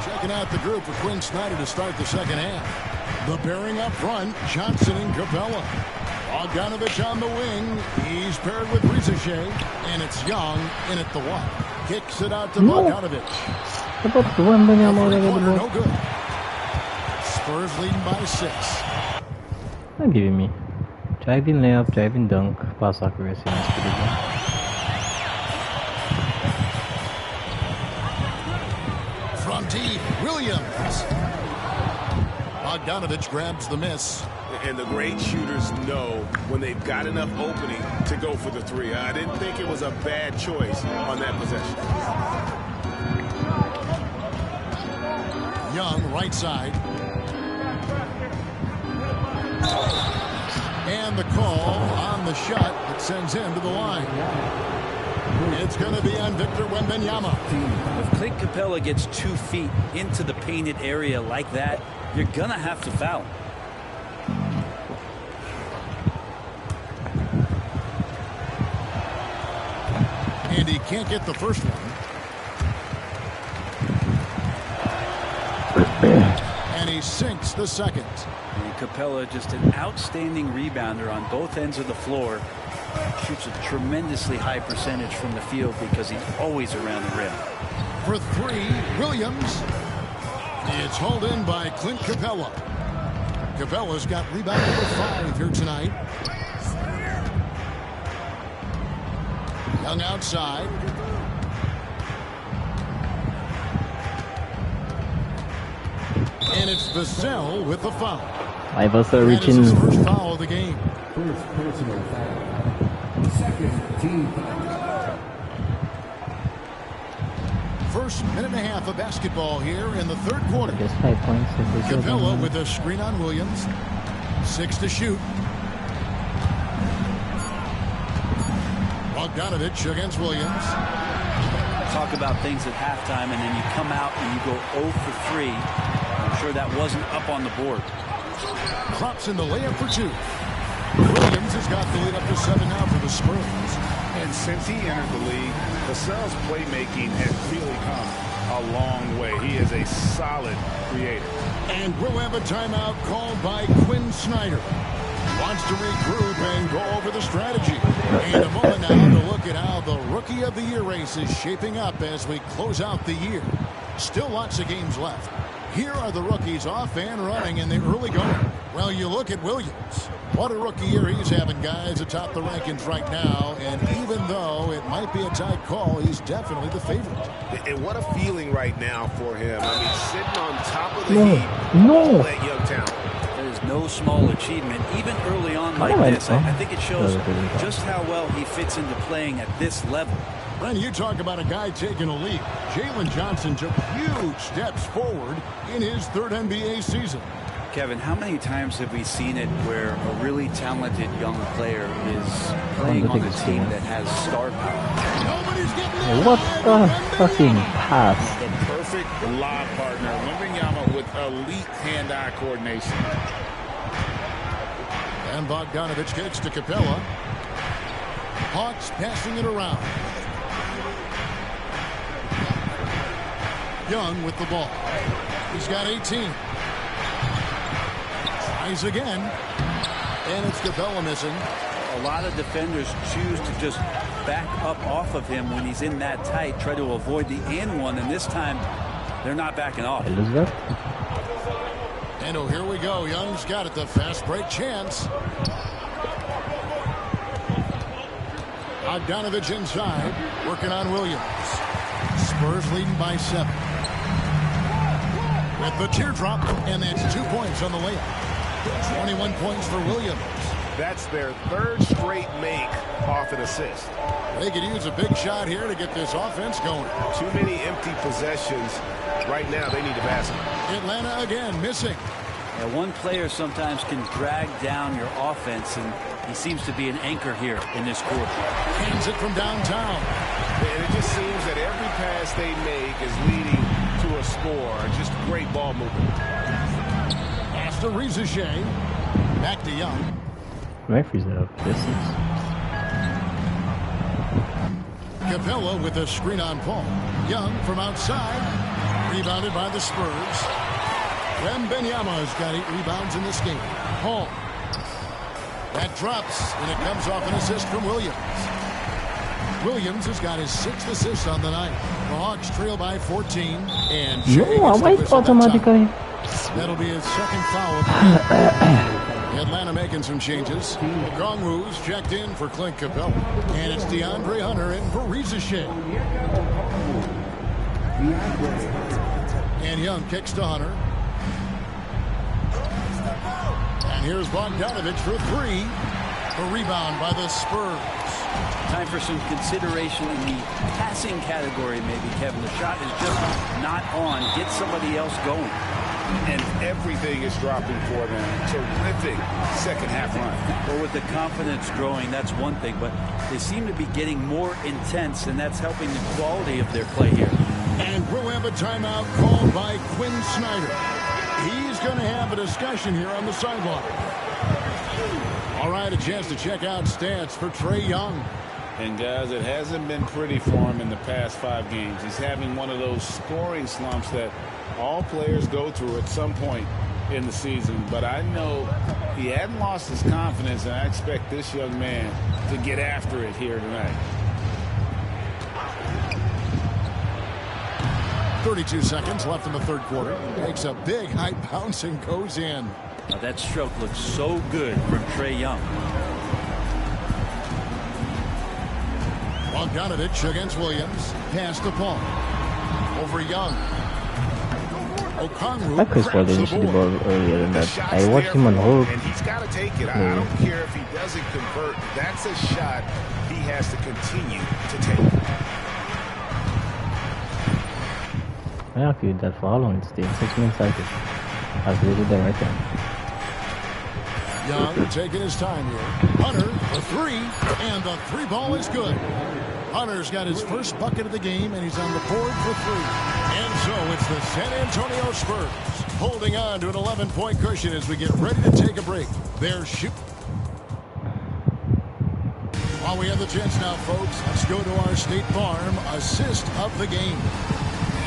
Checking out the group for Quinn Snyder to start the second half. The pairing up front, Johnson and Capella. Bogdanovich on the wing. He's paired with Ricochet. And it's Young in at the 1. Kicks it out to Bogdanovich. No good. Spurs leading by 6. I'm giving me. Driving layup, driving dunk, pass accuracy. From deep, Williams. Bogdanovich grabs the miss. And the great shooters know when they've got enough opening to go for the 3. I didn't think it was a bad choice on that possession. Young, right side. And the call on the shot that sends him to the line. It's going to be on Victor Wembanyama. If Clint Capella gets 2 feet into the painted area like that, you're going to have to foul. And he can't get the first one. And he sinks the second. And Capella, just an outstanding rebounder on both ends of the floor. Shoots a tremendously high percentage from the field because he's always around the rim. For 3, Williams. It's hauled in by Clint Capella. Capella's got rebound number 5 here tonight. Young outside. And it's Vassell with the foul. I was reaching. That is his first foul of the game. First personal foul. Second team foul. First minute and a half of basketball here in the third quarter. Just 5 points. Capella with a screen on Williams. 6 to shoot. Bogdanovich against Williams. Talk about things at halftime, and then you come out and you go 0 for 3. I'm sure that wasn't up on the board. Drops in the layup for 2. Williams has got the lead up to 7 now for the Spurs. And since he entered the league, Vassell's playmaking has really come a long way. He is a solid creator. And we'll have a timeout called by Quinn Snyder. Wants to regroup and go over the strategy. And a moment now to look at how the Rookie of the Year race is shaping up as we close out the year. Still lots of games left. Here are the rookies off and running in the early going. Well, you look at Williams. What a rookie year he's having, guys, atop the rankings right now. And even though it might be a tight call, he's definitely the favorite. And what a feeling right now for him. I mean, sitting on top of the heap, all that young talent. That is no small achievement, even early on like this. I think it shows just how well he fits into playing at this level. When you talk about a guy taking a leap, Jalen Johnson took huge steps forward in his third NBA season. Kevin, how many times have we seen it where a really talented young player is playing on a team that has star power? Nobody's getting What the fucking pass? The perfect lob partner. Wembanyama with elite hand-eye coordination. And Bogdanovich kicks to Capella. Hawks passing it around. Young with the ball. He's got 18. Tries again. And it's Capella missing. A lot of defenders choose to just back up off of him when he's in that tight, try to avoid the and one, and this time they're not backing off. And oh, here we go. Young's got it. The fast break chance. Bogdanovich inside, working on Williams. Spurs leading by 7. With the teardrop, and that's 2 points on the layup. 21 points for Williams. That's their third straight make off an assist. They could use a big shot here to get this offense going. Too many empty possessions. Right now, they need a basket. Atlanta again missing. Yeah, one player sometimes can drag down your offense, and he seems to be an anchor here in this quarter. Hands it from downtown. And it just seems that every pass they make is leading to a score. Just great ball movement. Pass to Rizichet. Back to Young. Referees are business. Capella with a screen on Paul. Young from outside. Rebounded by the Spurs. Wembanyama's got 8 rebounds in this game. Paul. That drops, and it comes off an assist from Williams. Williams has got his 6th assist on the night. The Hawks trail by 14. And automatically. That'll be his second foul. Atlanta making some changes. Gongwu's checked in for Clint Capella. And it's DeAndre Hunter in for Rizichet. And Young kicks to Hunter. And here's Bogdanovich for 3. A rebound by the Spurs. Time for some consideration in the passing category, maybe, Kevin. The shot is just not on. Get somebody else going. And everything is dropping for them. Terrific second half run. Well, with the confidence growing, that's one thing, but they seem to be getting more intense, and that's helping the quality of their play here. And we'll have a timeout called by Quinn Snyder. He's going to have a discussion here on the sideline. All right, a chance to check out stats for Trae Young. And, guys, it hasn't been pretty for him in the past 5 games. He's having one of those scoring slumps that all players go through at some point in the season. But I know he hadn't lost his confidence, and I expect this young man to get after it here tonight. 32 seconds left in the third quarter. Makes a big high bounce and goes in. Now that stroke looks so good from Trae Young. Bogdanovich against Williams. Pass to Paul. Over Young. Like Chris Paul didn't shoot the ball earlier than that. I watched him on hold. And he's got to take it. I don't care if he doesn't convert. That's a shot he has to continue to take. I argued that for how long it's stayed? 6 minutes cycle. I've really done right there. Young taking his time here. Hunter, the 3, and the 3 ball is good. Hunter's got his first bucket of the game, and he's on the board for 3. And so it's the San Antonio Spurs holding on to an 11-point cushion as we get ready to take a break. They're shooting. While we have the chance now, folks, let's go to our State Farm assist of the game.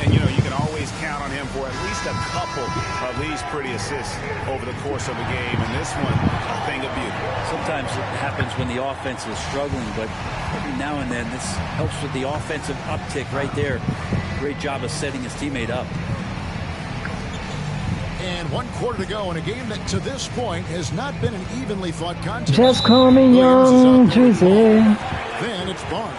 And, you know, you can always count on him for at least a couple of these pretty assists over the course of the game. And this one, a thing of beauty. Sometimes it happens when the offense is struggling, but every now and then this helps with the offensive uptick right there. Great job of setting his teammate up. And 1 quarter to go in a game that to this point has not been an evenly fought contest. Just call me young Drizzy. Then it's Barnes.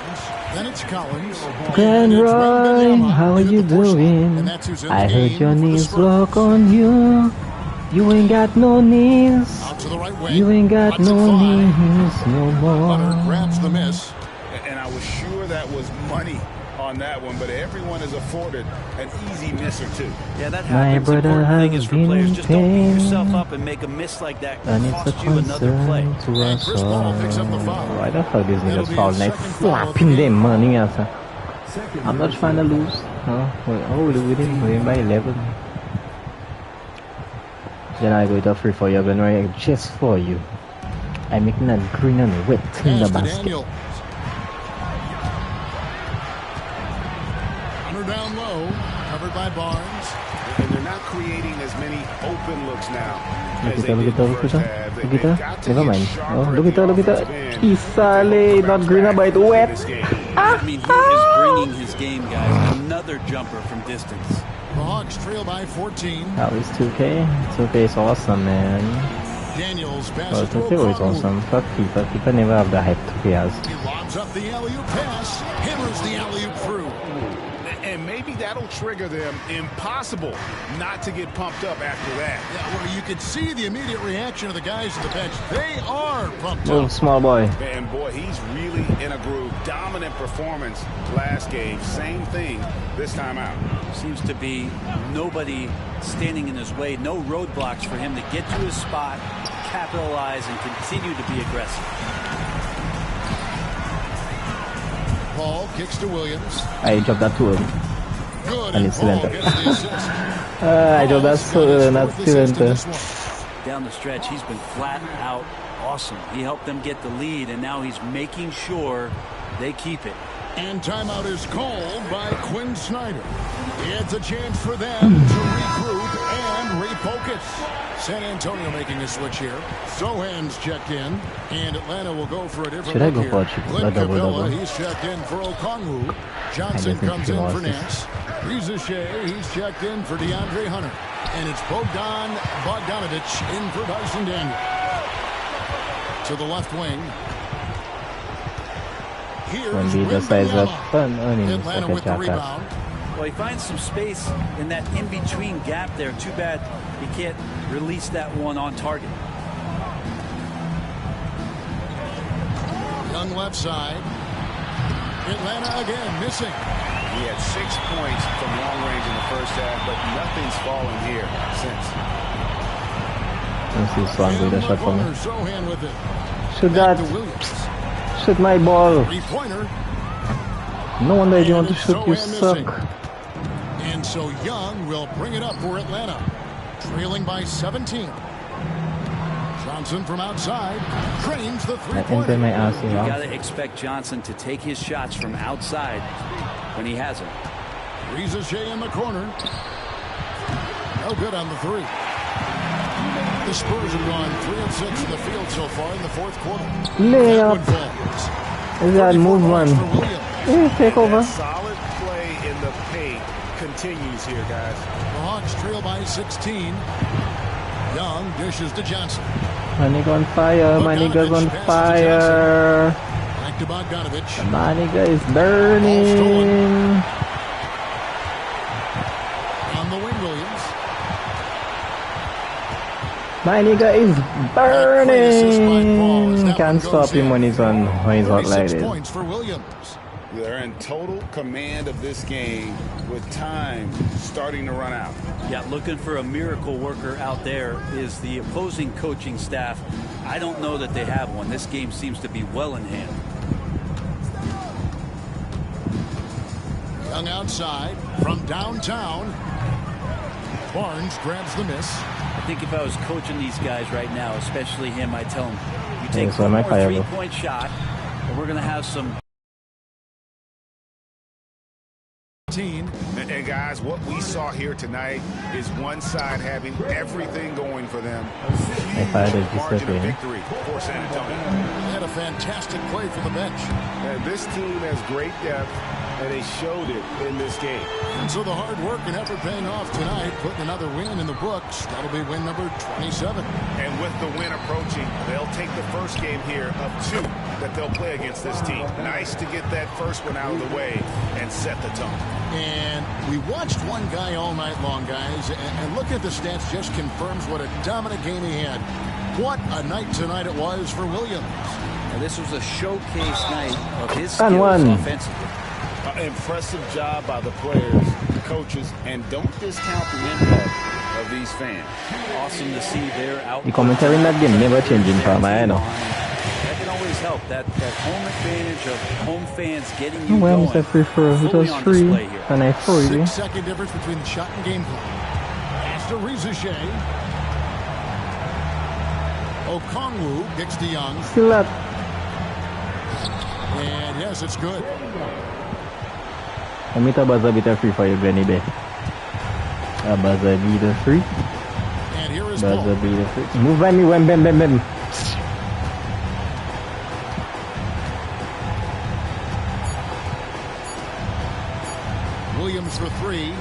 Then it's Collins. Grand Roy, how are you doing? I heard your knees work on you. You ain't got no knees. Out to the right wing. You ain't got no knees no more. Hunter grabs the miss. And I was sure that was money on that one, but everyone is afforded an easy miss or two. Yeah, that happens. The important thing is for players, just don't beat yourself up and make a miss like that. And cost you another play. To us why the fuck these niggas fall like slapping them money out? I'm not trying to lose. Oh, we didn't win by 11. Then I go to free for you, going right just for you. I'm making that green and wet in the basket. Down low, covered by Barnes. And they're not creating as many open looks now. Look at never mind. Oh, look at that. Isale, not green, but wet. I mean, he is bringing his game, guys. Another jumper from distance. The Hawks trail by 14. That was 2K. 2K is awesome, man. Daniels well, 2K is awesome. Fuck FIFA. FIFA never have the hype 2K has. He lobs up the alley-oop pass, hammers the alley-oop through. And maybe that'll trigger them. Impossible not to get pumped up after that. Yeah, well, you could see the immediate reaction of the guys on the bench. They are pumped up. Small boy. And boy, he's really in a groove. Dominant performance last game. Same thing this time out. Seems to be nobody standing in his way. No roadblocks for him to get to his spot, capitalize, and continue to be aggressive. Paul kicks to Williams. I dropped that to him. Good. And it's Silenta. I dropped that to not Silenta. Down the stretch, he's been flat out awesome. He helped them get the lead, and now he's making sure they keep it. And timeout is called by Quinn Snyder. It's a chance for them to regroup and refocus. San Antonio making a switch here. Sohan's checked in, and Atlanta will go for a different Should I go look for here. Glenn Capella, he's checked in for Okongwu. Johnson comes in for Nance. Reza Shea, he's checked in for DeAndre Hunter. And it's Bogdan Bogdanovic in for Dyson Daniel. To the left wing. Here's Atlanta with the rebound. Well, he finds some space in that in-between gap there. Too bad he can't release that one on target. Young left side. Atlanta again missing. He had 6 points from long range in the first half, but nothing's fallen here since. This is one good shot for me. Sohan with it. Shoot that. Shoot my ball. No wonder you want to shoot, you suck. And so Young will bring it up for Atlanta. Trailing by 17. Johnson from outside drains the three-pointer. You got to expect Johnson to take his shots from outside when he has them. Reza Shea in the corner. No good on the three. The Spurs have gone 3 of 6 in the field so far in the fourth quarter. Layup. Is that move one? Take over. Solid play in the paint continues here, guys. The Hawks trail by 16. Young dishes to Johnson. My nigga on fire. My nigga's on fire. Back to Bogdanovic. My nigga is burning. On the wing, Williams. My nigga is burning. Can't stop him when he's on. When he's hot like this. Points for Williams. They're in total command of this game with time starting to run out. Yeah, looking for a miracle worker out there is the opposing coaching staff. I don't know that they have one. This game seems to be well in hand. Young outside from downtown. Barnes grabs the miss. I think if I was coaching these guys right now, especially him, I'd tell him, you take one more three-point shot, and we're going to have some... And guys, what we saw here tonight is one side having everything going for them. Huge margin of victory for San Antonio. They had a fantastic play for the bench. And this team has great depth and they showed it in this game. And so the hard work and effort paying off tonight, putting another win in the books. That'll be win number 27. And with the win approaching, they'll take the first game here of 2 that they'll play against this team. Nice to get that first one out of the way and set the tone. And we watched one guy all night long, guys, and looking at the stats just confirms what a dominant game he had. What a night tonight it was for Williams. Now, this was a showcase night of his skills offensively. Impressive job by the players, the coaches, and don't discount the impact of these fans. Awesome to see their out. The commentary in that game never changing for my know. That can always help. That home advantage of home fans getting you well, going. Free for it was free, and I 6-second difference between the shot and game clock. Pass to Rizashe. Okongwu kicks to Young. Still up. And yes, it's good. I meet a buzzer beater free for you, Benny Bay. A buzzer beater free. And here is buzzer beater free. Move by me, bam, bam, bam, bam. Williams for 3.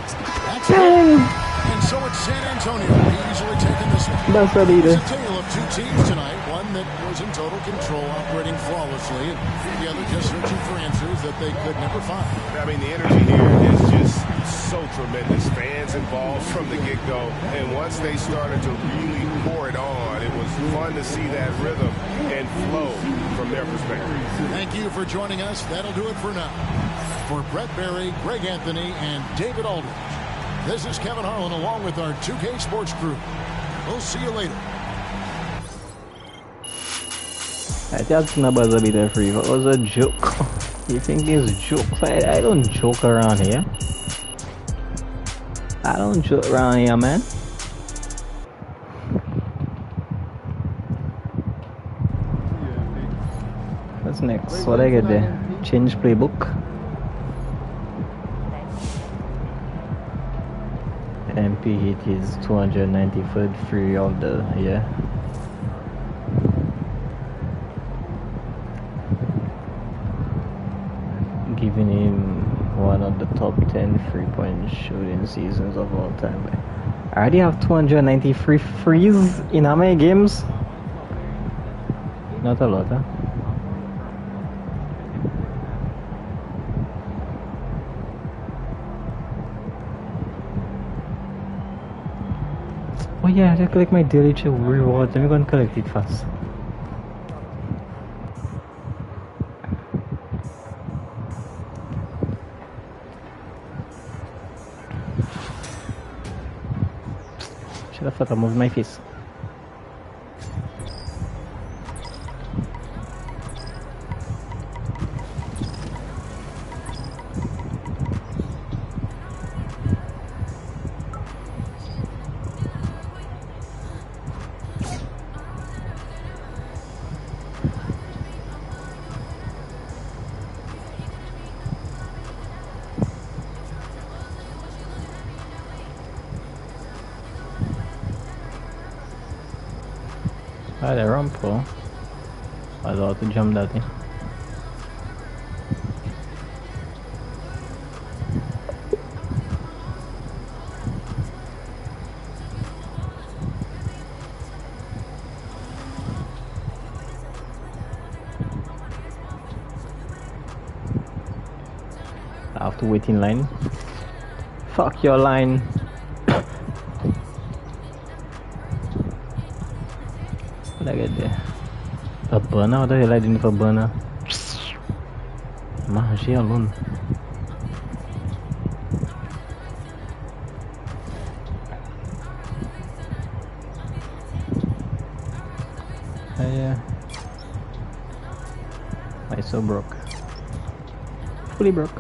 That's it. And so it's San Antonio easily taking this one. Buzzer beater. It's a tale of 2 teams tonight. One that was in total control, operating flawlessly, and the other just searching for answers that they could never find. I mean, the energy here is just so tremendous. Fans involved from the get-go, and once they started to really pour it on, it was fun to see that rhythm and flow from their perspective. Thank you for joining us. That'll do it for now. For Brett Berry, Greg Anthony, and David Aldridge, this is Kevin Harlan along with our 2K Sports crew. We'll see you later. I just think buzzer beater free. It was a joke. You think it's jokes? I don't joke around here. I don't joke around here, man. What's next? What I get there? Change playbook. MP hit his 293rd free of the year. Giving him one of the top 10 free-point shooting seasons of all time. I already have 293 frees in how many games? Not a lot, huh? Oh yeah, I collect my daily rewards. Let me go and collect it fast. Should have thought I moved my face. Ah, the ramp, oh. I thought to jump that in. I have to wait in line. Fuck your line. What I get there? A burner? What the hell I didn't for burner? Man, she alone. Yeah. I so broke. Fully broke.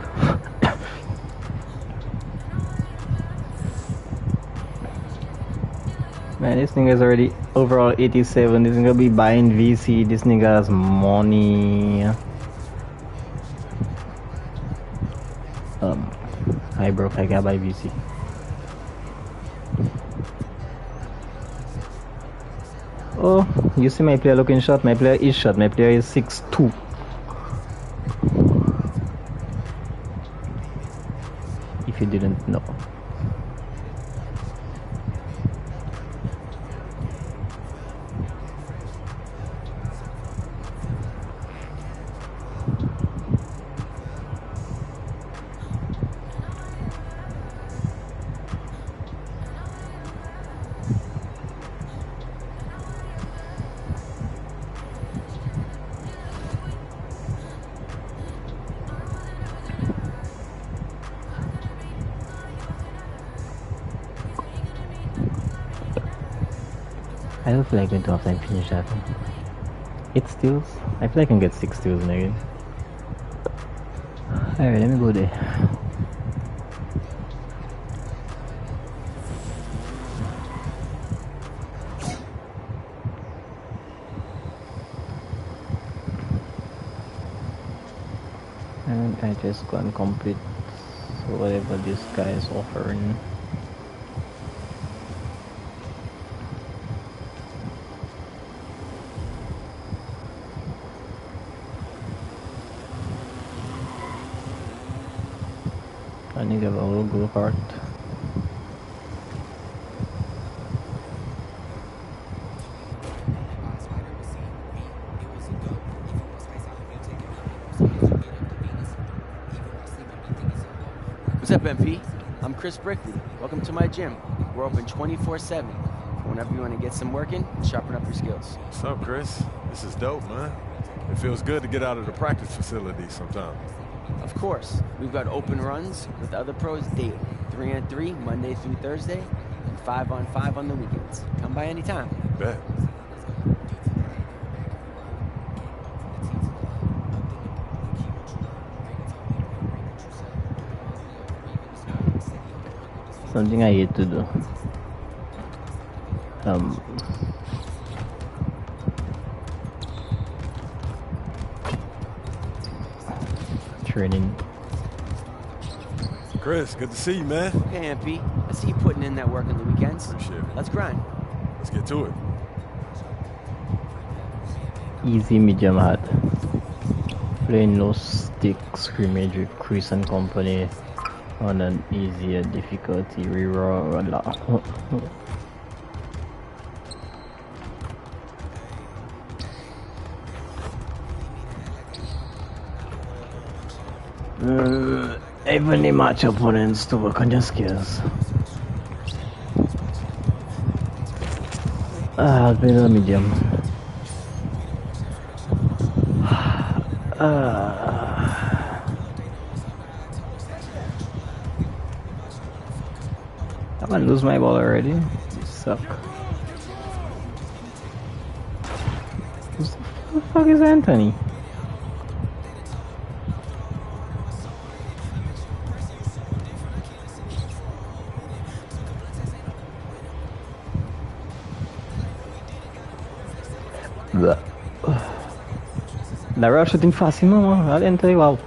Man, this nigga's already overall 87. This nigga be buying VC. This nigga has money. I broke. I gotta buy VC. Oh, you see my player looking short. My player is short. My player is 6'2". I don't feel like going to have time to finish that. 8 steals? I feel like I can get 6 steals in a game. Alright, let me go there. And I just go and complete whatever this guy is offering. I need a little go kart. What's up, MP? I'm Chris Brickley. Welcome to my gym. We're open 24/7. Whenever you want to get some work in, sharpen up your skills. What's up, Chris? This is dope, man. It feels good to get out of the practice facility sometimes. Of course, we've got open runs with other pros daily. 3-on-3 Monday through Thursday, and 5-on-5 on the weekends. Come by anytime. Bet. Something I hate to do. Training. Chris, good to see you, man. Hey, MP. I see you putting in that work on the weekends. Appreciate it. Let's grind. Let's get to it. Easy medium hard. Playing no stick scrimmage with Chris and company on an easier difficulty reroll. Even the match opponents to work on your skills. I'll play the medium. I'm gonna lose my ball already. You suck. Who the fuck is Anthony? La real shooting fácil, mano. Adentro igual.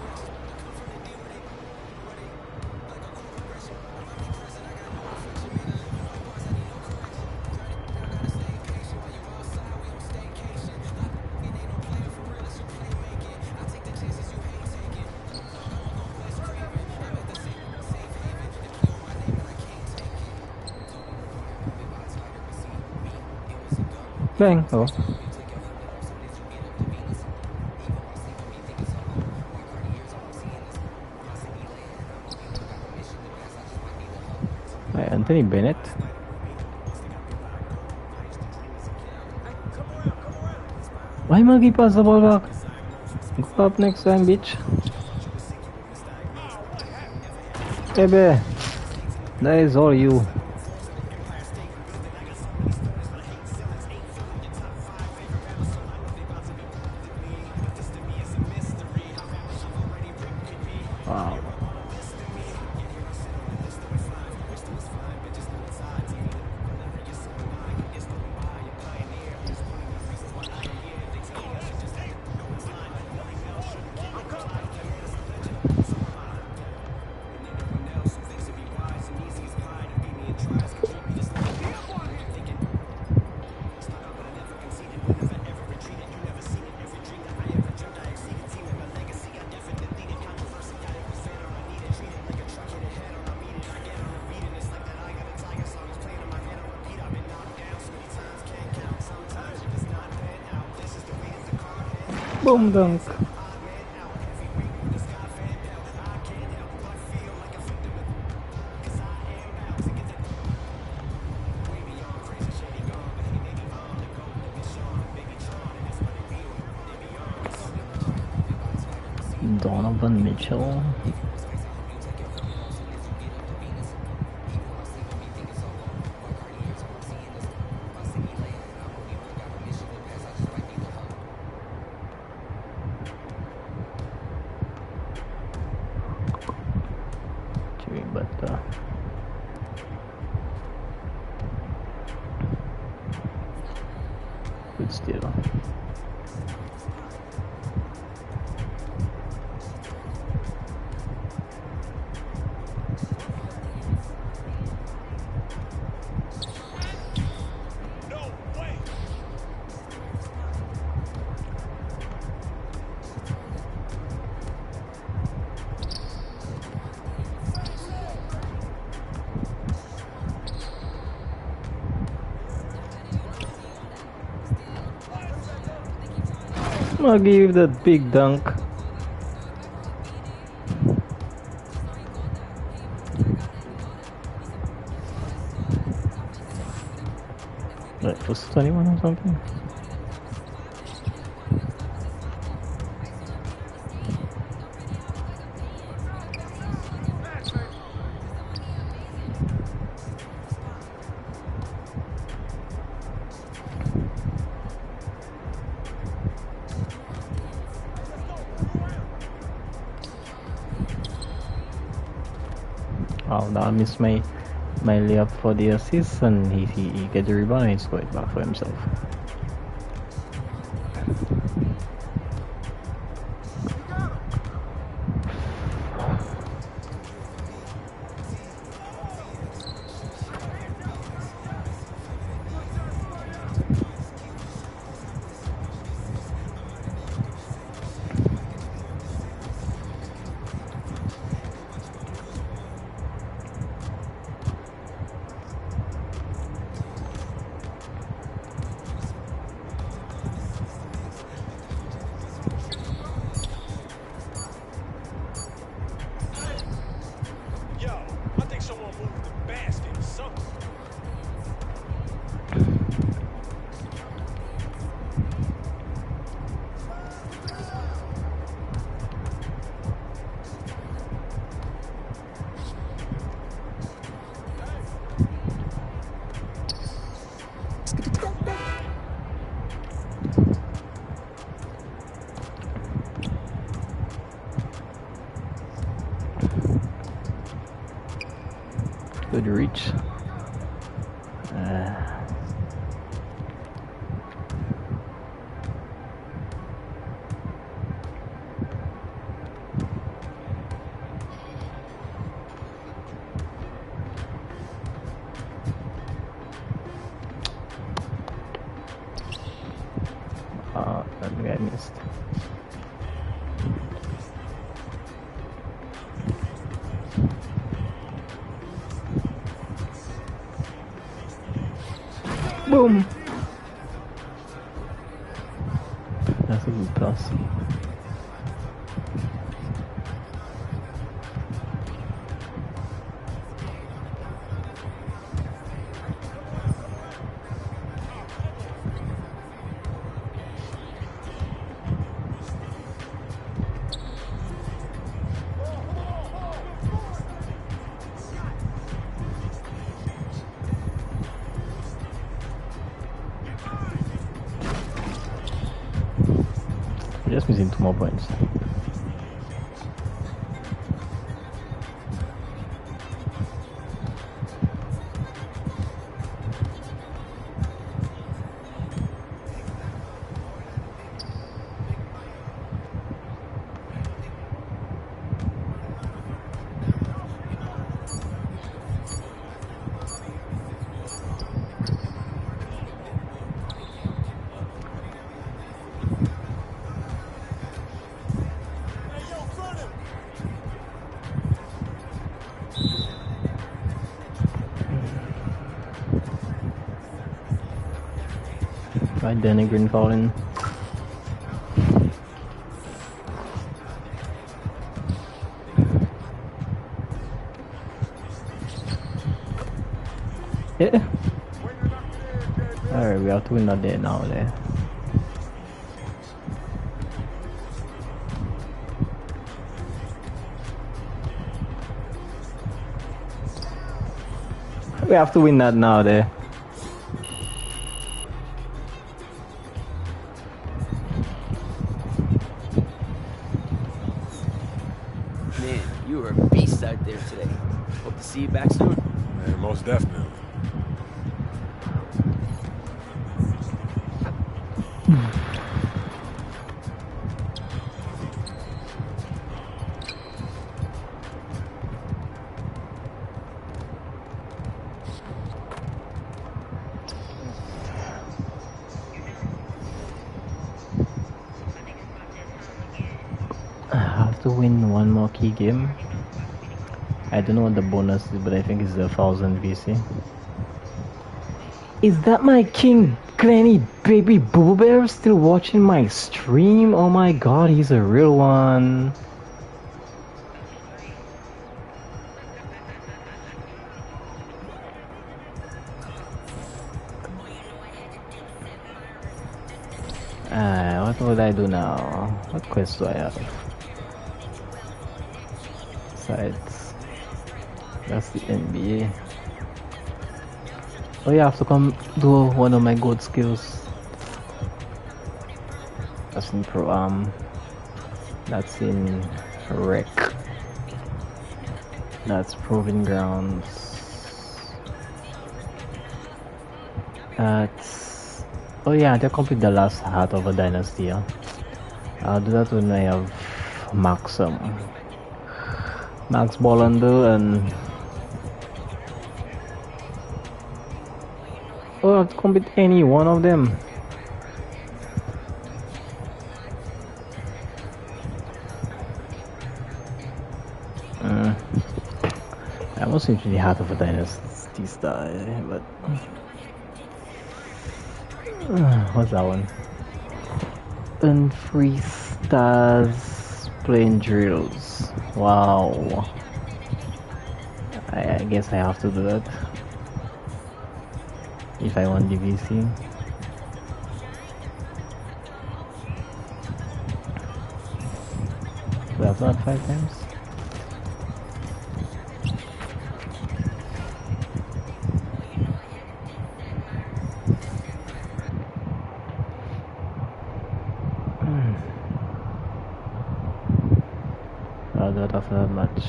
Bem, oh. Anthony Bennett. Why Maggie pass the ball back? Go up next time, bitch. Baby, that is all you. Wow. Boom dunk. Donovan Mitchell. Good steal. I'll give you that big dunk. Like plus 21 or something. Oh, that missed my layup for the assist, and he get the rebound and he scored it back for himself. Good reach. That guy missed. Boom! That's a good pass. Just missing 2 more points. By Danny Green falling. Yeah. Alright, we have to win that day now there. We have to win that now there. Man, you were a beast out there today. Hope to see you back soon. Man, most definitely. have to win one more key game. I don't know what the bonus is, but I think it's 1,000 VC. Is that my King Granny Baby Boo Bear still watching my stream? Oh my god, he's a real one. What would I do now? What quest do I have? Sites. That's the NBA. Oh yeah, I have to come do one of my good skills. That's in Pro That's in Rec. That's Proving Grounds. That's... Oh yeah, they complete the last Heart of a Dynasty. I'll do that when I have Max Bollander and... Oh, I have to complete any one of them. I was actually Heart of a Dynasty style, but... what's that one? And 3 stars playing drills. Wow. I guess I have to do that if I want DVC. Do I have that 5 times? Not much.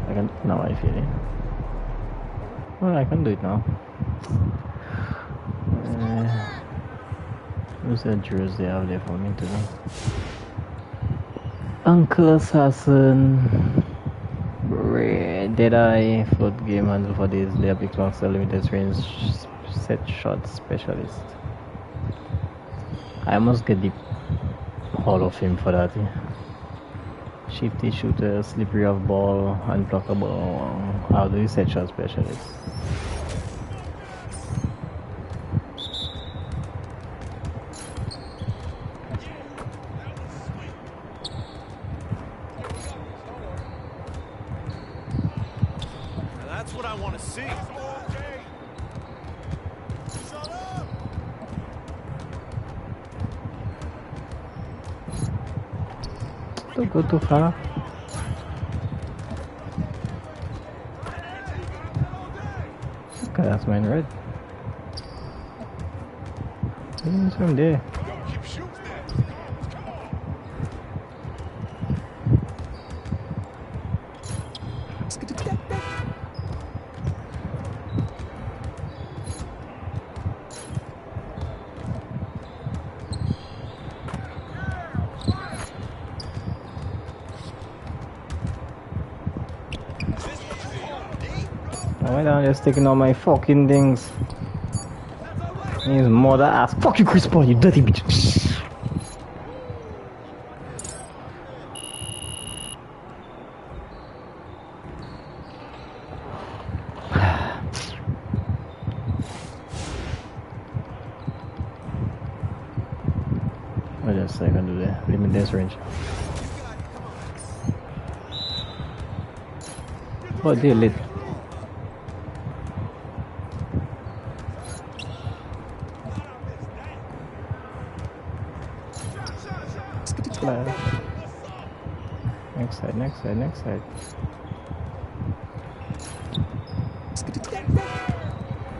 I can now. I feel it. Well, I can do it now. Who's the jewels they have there for me to do? Uncle Assassin, Deadeye, Float Game Handle for this. They are big clocks, limited range set shot specialist. I must get the Hall of Fame for that. Shifty shooter, slippery off ball, unblockable. How do you set shot specialist? That's what I want to see. Don't go too far. Okay, that's mine red. It's from there. Why don't I just taking all my fucking things? His mother ass. Fuck you, Chris Paul, you dirty bitch. Wait a second, do that. Limit this range. Oh, dear lit. Next side, next side, next side.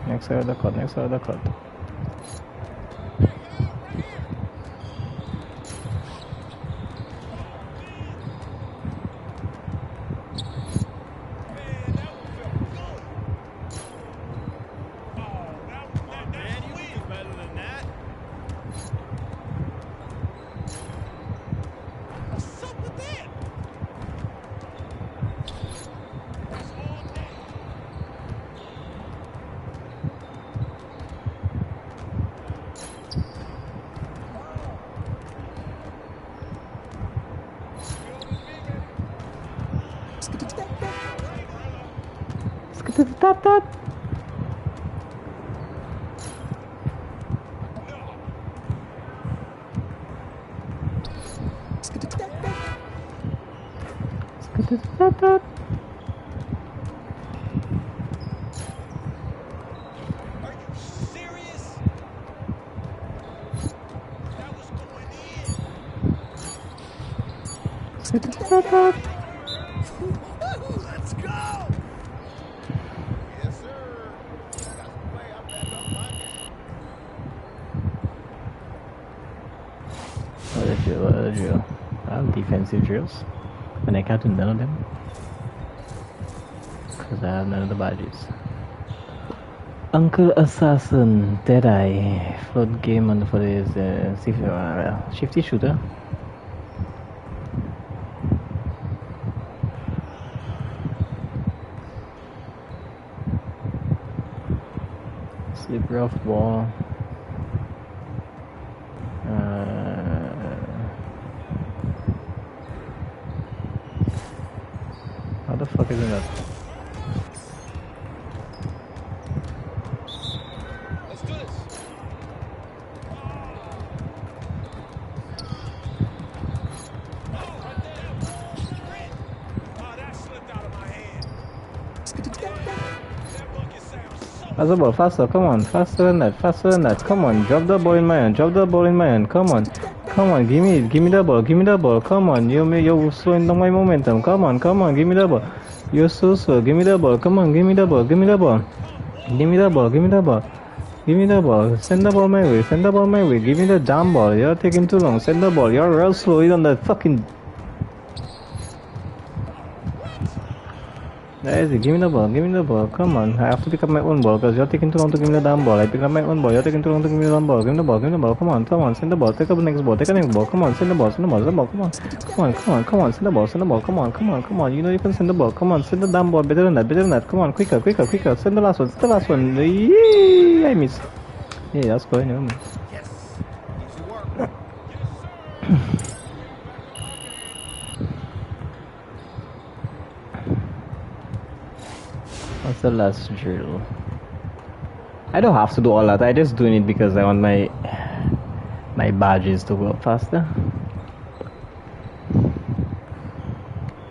Next side of the cut, next side of the cut. Tap. Let's go! Yes, sir. That's the play. I'm back up What a drill. I have defensive drills. And I can't do none of them. Because I have none of the badges. Uncle Assassin, Deadeye, flood game on for his shifty shooter. Slippery off ball. How the fuck is it that? Pass the ball faster, come on, faster than that, come on, drop the ball in my hand, come on, give me the ball, come on, you're slowing down my momentum, come on, give me the ball, you're so slow, give me the ball, come on, give me the ball, send the ball my way, give me the damn ball, you're taking too long, send the ball, you're real slow on that fucking... Easy, give me the ball, come on, I have to pick up my own ball because you're taking too long to give me the damn ball, I pick up my own ball, you're taking too long to give me the damn ball, give me the ball, come on, send the ball, take up the next ball, come on, send the ball, come on, send the ball, come on, you know you can send the ball, come on, send the damn ball, better than that, come on, quicker, send the last one, yee, I miss, yeah, that's good, you know. What's the last drill? I don't have to do all that. I just doing it because I want my badges to go up faster.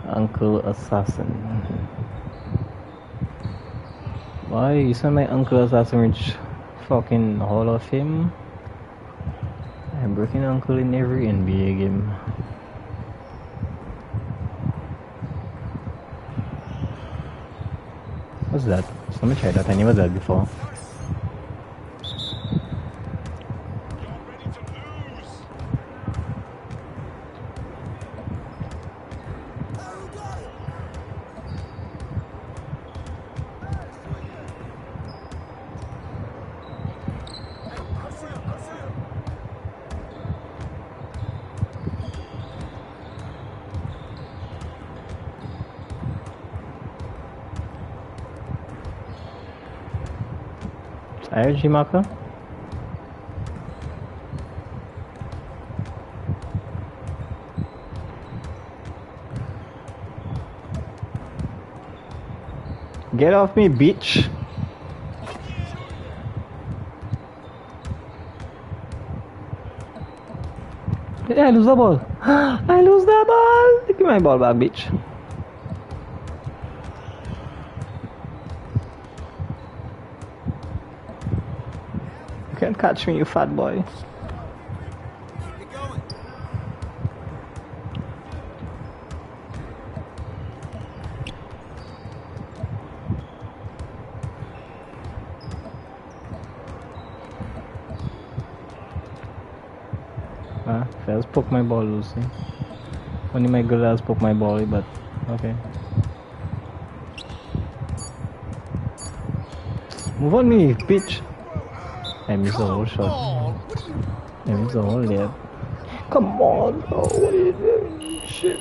Uncle Assassin. Why you send my Uncle Assassin reach fucking Hall of Fame? I'm breaking Uncle in every NBA game. What's that? Let me try that. I never did that before. IRG marker? Get off me, bitch! Yeah, I lose the ball! I lose the ball! Give me my ball back, bitch! You can't catch me, you fat boy. Fellas poke my ball, Lucy. Only my girls poke my ball, but okay. Move on me, bitch! I missed the whole shot. I missed the whole layup. Come on, bro, what are you doing? Shit.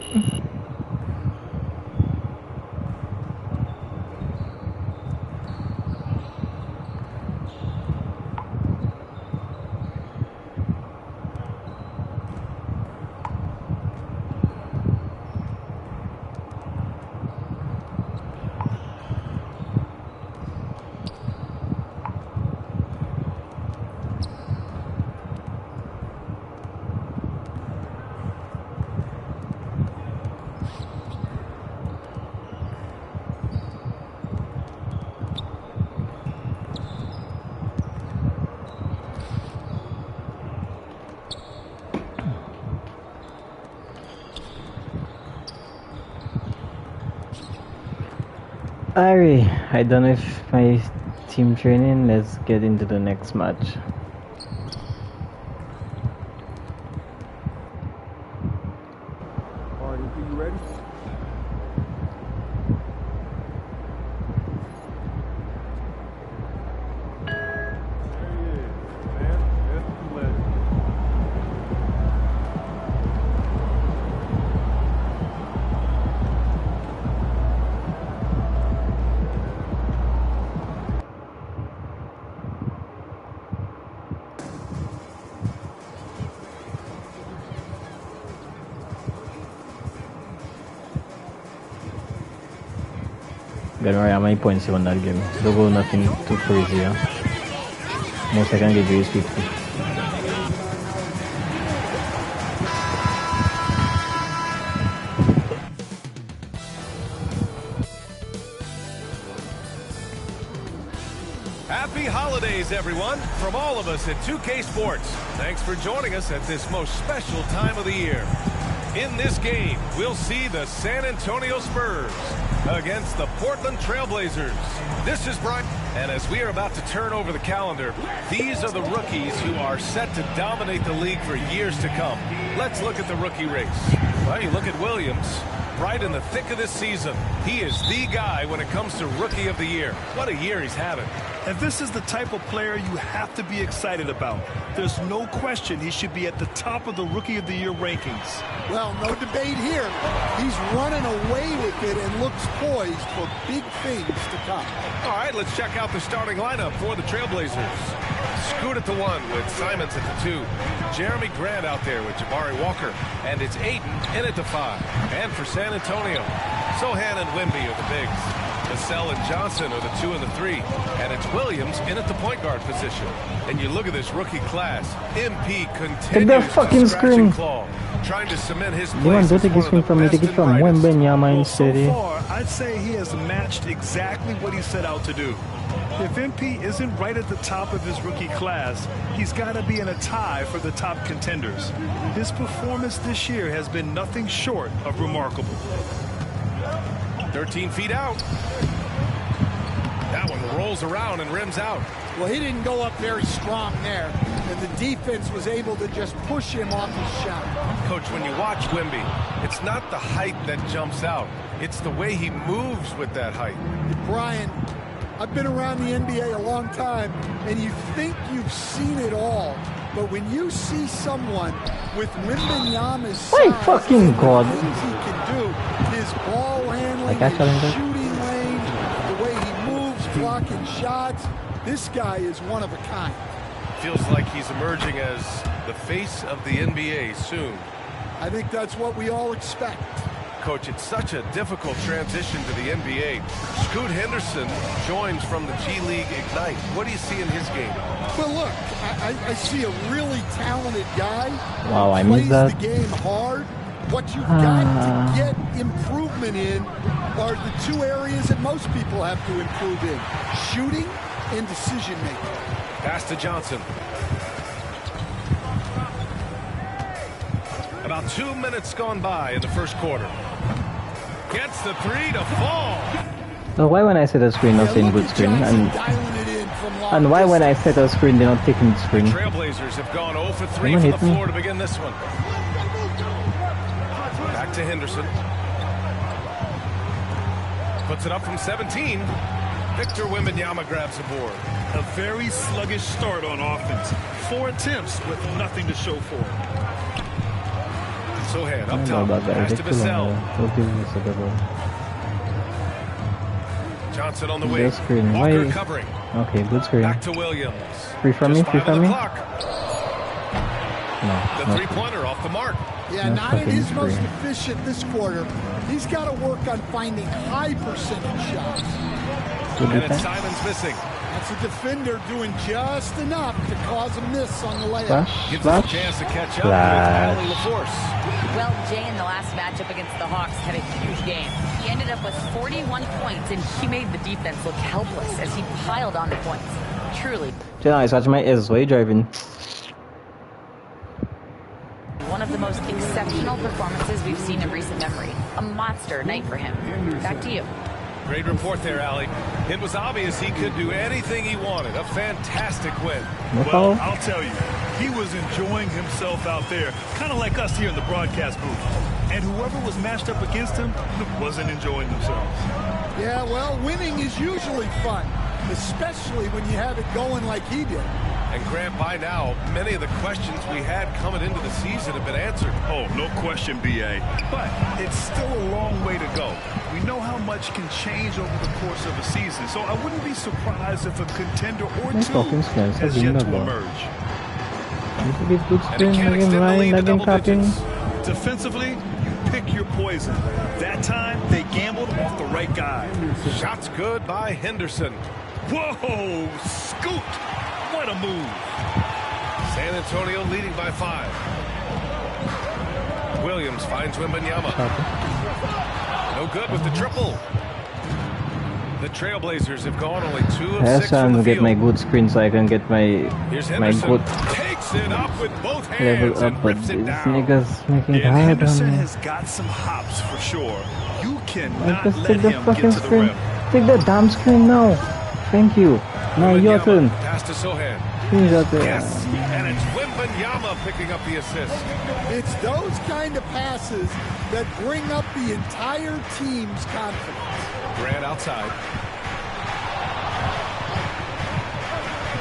Alright, I don't know if my team training. Let's get into the next match. Alright, you ready? Don't worry, how many points you won that game. Don't go nothing too crazy, yeah? Most I can give you is 50. Happy holidays, everyone, from all of us at 2K Sports. Thanks for joining us at this most special time of the year. In this game, we'll see the San Antonio Spurs against the Portland Trailblazers. This is Brian, and as we are about to turn over the calendar, these are the rookies who are set to dominate the league for years to come. Let's look at the rookie race. Well, you look at Williams, right in the thick of this season. He is the guy when it comes to Rookie of the Year. What a year he's having. And this is the type of player you have to be excited about. There's no question he should be at the top of the Rookie of the Year rankings. Well, no debate here. He's running away with it and looks poised for big things to come. All right, let's check out the starting lineup for the Trailblazers. Scoot at the 1 with Simons at the 2. Jeremy Grant out there with Jabari Walker. And it's Ayton in at the 5. And for San Antonio, Sohan and Wemby are the bigs. Vassell and Johnson are the 2 and the 3. And it's Williams in at the point guard position. And you look at this rookie class. MP continues to scratch and claw, trying to cement his place as one of the best and brightest. So far, I'd say he has matched exactly what he set out to do. If MP isn't right at the top of his rookie class, he's got to be in a tie for the top contenders. His performance this year has been nothing short of remarkable. 13 feet out. That one rolls around and rims out. Well, he didn't go up very strong there, and the defense was able to just push him off his shot. Coach, when you watch Wemby, it's not the height that jumps out. It's the way he moves with that height. Brian, I've been around the NBA a long time, and you think you've seen it all. But when you see someone with Wembanyama's size, fucking God. things he can do, his ball handling, his shooting range, the way he moves, blocking shots, this guy is one of a kind. Feels like he's emerging as the face of the NBA soon. I think that's what we all expect. Coach, it's such a difficult transition to the NBA. Scoot Henderson joins from the G League Ignite. What do you see in his game? Well, look, I see a really talented guy. Wow, I plays missed that. the game hard. What you've got to get improvement in are the two areas that most people have to improve in: shooting and decision making. Pass to Johnson. About 2 minutes gone by in the first quarter. Gets the 3 to fall. So why when I set a screen, not saying good screen, and why when I set a screen, they're not taking the screen? The Trailblazers have gone 0 for 3 from the floor to begin this one. Back to Henderson. Puts it up from 17. Victor Wembanyama grabs the board. A very sluggish start on offense. 4 attempts with nothing to show for it. Sohan up top. Pass to Vassell. Johnson on the wing. Walker covering. Okay, good screen. Back to Williams. Free from me, free from me. The three-pointer off the mark. Yeah, not in his most efficient this quarter. He's got to work on finding high percentage shots. And it's Simons missing. That's a defender doing just enough to cause a miss on the layup. Gives him a chance to catch up with Allen LaForce. Well, Jay in the last matchup against the Hawks had a huge game. He ended up with 41 points, and he made the defense look helpless as he piled on the points. Truly. Jay, I touch my ears. Why are you driving? One of the most exceptional performances we've seen in recent memory. A monster night for him. Back to you. Great report there, Allie. It was obvious he could do anything he wanted. A fantastic win. Well, I'll tell you, he was enjoying himself out there, kind of like us here in the broadcast booth. And whoever was matched up against him wasn't enjoying themselves. Yeah, well, winning is usually fun, especially when you have it going like he did. And Grant, by now, many of the questions we had coming into the season have been answered. Oh, no question, B.A. But it's still a long way to go. We know how much can change over the course of a season, so I wouldn't be surprised if a contender or two has yet to emerge. Defensively, you pick your poison. That time, they gambled off the right guy. Shots good by Henderson. Whoa, scoot! What a move. San Antonio leading by 5. Williams finds Wembanyama. No good with the triple. The Trailblazers have gone only 2 of 6 from the field. Get my good screen so I can get my good takes it up with both hands level up, but rips these it down. niggas making it hard Henderson on me. has got some hops for sure. You cannot Just let take the him fucking get to the screen. rim. Take the damn screen now. Thank you. Now your turn. Pass to Sohan. Yes, and it's Wembanyama picking up the assist. It's those kind of passes that bring up the entire team's confidence. Grant outside.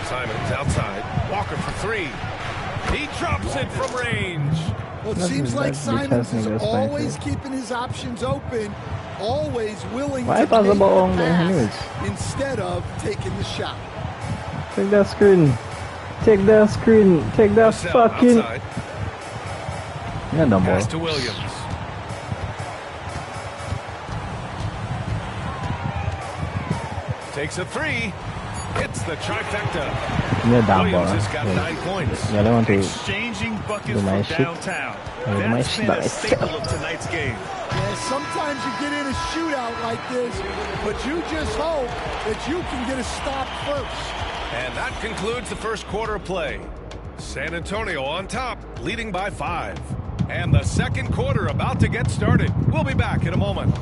Simons outside. Walker for 3. He drops it from range. Well, it seems like Simons is always keeping his options open, always willing to take the pass instead of taking the shot. Take that screen. Take that screen. Take that fucking. Yeah, no pass to Williams. Takes a 3. Hits the trifecta. Yeah, Williams has got 9 points. Yeah, I don't want to exchanging buckets from downtown. That's been a staple of tonight's game. Yeah, sometimes you get in a shootout like this, but you just hope that you can get a stop first. And that concludes the first quarter of play. San Antonio on top, leading by 5. And the second quarter about to get started. We'll be back in a moment.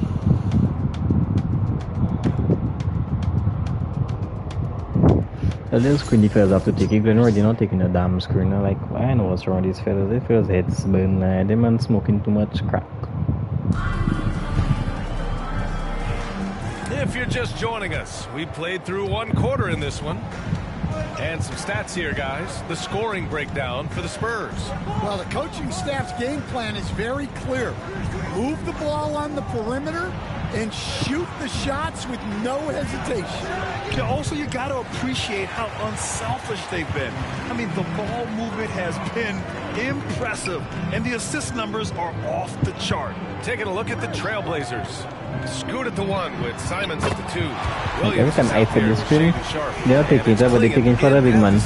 The little screen the fellas have to take it. Glenn already not taking a damn screen. I'm like, I know what's wrong with these fellas. They fellas heads burn. They man smoking too much crack. If you're just joining us, we played through 1 quarter in this one. And some stats here, guys. The scoring breakdown for the Spurs. Well, the coaching staff's game plan is very clear. Move the ball on the perimeter and shoot the shots with no hesitation. Also, you got to appreciate how unselfish they've been. I mean, the ball movement has been impressive, and the assist numbers are off the chart. Taking a look at the Trailblazers. Scoot at the 1 with Simons at the 2. Every time I take the screen, they are taking it, but they're taking for the big man.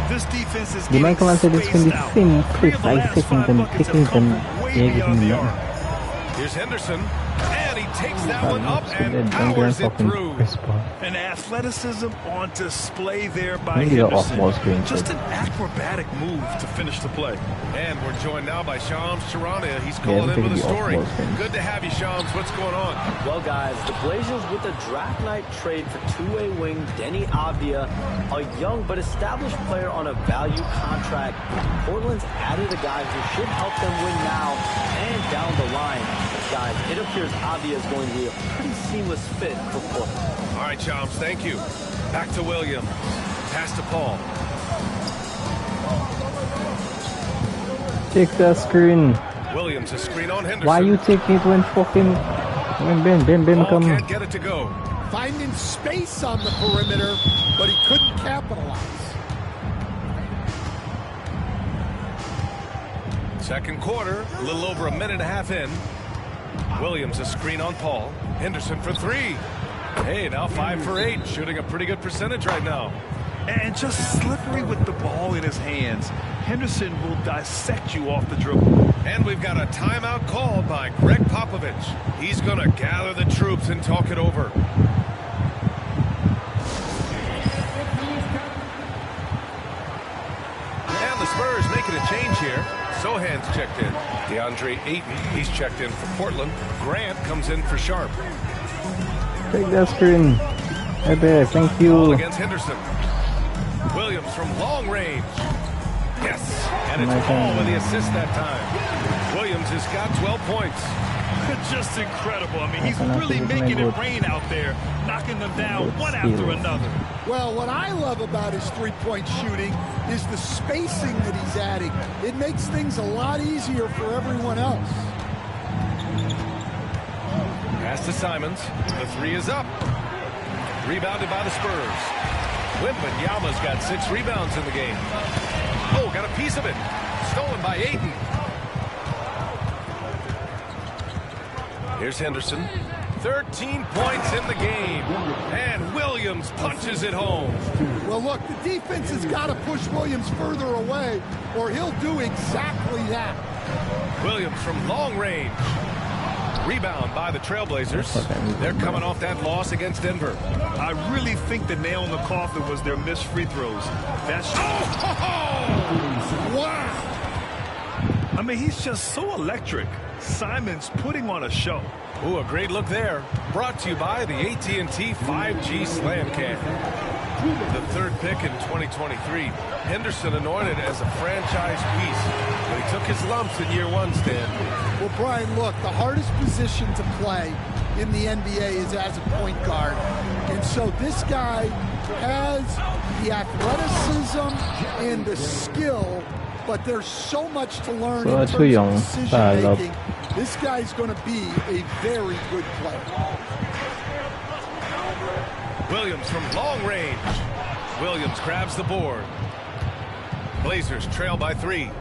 This defense is the man comes to the screen the same place. I taking them, Here's Henderson, and he takes that one up and powers it through. An athleticism on display there by Henderson. Just an acrobatic move to finish the play. And we're joined now by Shams Charania. He's calling in with a story. Good to have you, Shams. What's going on? Well, guys, the Blazers with a draft night trade for two-way wing Denny Avdia, a young but established player on a value contract. Portland's added a guy who should help them win now and down the line. Guys, it appears Avdia is going to be a pretty seamless fit for Portland. All right, Shams, thank you. Back to Williams. Pass to Paul. Take the screen. Williams, a screen on Henderson. Why you take it when fucking Ben come? Can't get it to go. Finding space on the perimeter, but he couldn't capitalize. Second quarter, a little over a minute and a half in. Williams, a screen on Paul. Henderson for 3. Hey, now 5 for 8, shooting a pretty good percentage right now. And just slippery with the ball in his hands. Henderson will dissect you off the dribble. And we've got a timeout called by Greg Popovich. He's going to gather the troops and talk it over. And the Spurs making a change here. Sohan's checked in. DeAndre Ayton, he's checked in for Portland. Grant comes in for Sharp. Take that screen. Right there, thank you. Ball against Henderson. Williams from long range. Yes, and it's Paul with the assist that time. Williams has got 12 points. Just incredible. I mean, he's really making it rain out there, knocking them down one after another. Well, what I love about his three-point shooting is the spacing that he's adding. It makes things a lot easier for everyone else. Pass to Simons. The three is up. Rebounded by the Spurs. Wembanyama's got 6 rebounds in the game. Oh, got a piece of it. Stolen by Ayton. Here's Henderson. 13 points in the game. And Williams punches it home. Well, look, the defense has got to push Williams further away, or he'll do exactly that. Williams from long range. Rebound by the Trailblazers. They're coming off that loss against Denver. I really think the nail in the coffin was their missed free throws. That's wow. I mean, he's just so electric. Simons putting on a show. Ooh, a great look there. Brought to you by the AT&T 5G Slam Cam. The third pick in 2023. Henderson anointed as a franchise piece. But he took his lumps in year 1, Stan. Well, Brian, look, the hardest position to play in the NBA is as a point guard. And so this guy has the athleticism and the skill, but there's so much to learn in terms of decision-making. This guy's going to be a very good player. Williams from long range. Williams grabs the board. Blazers trail by 3.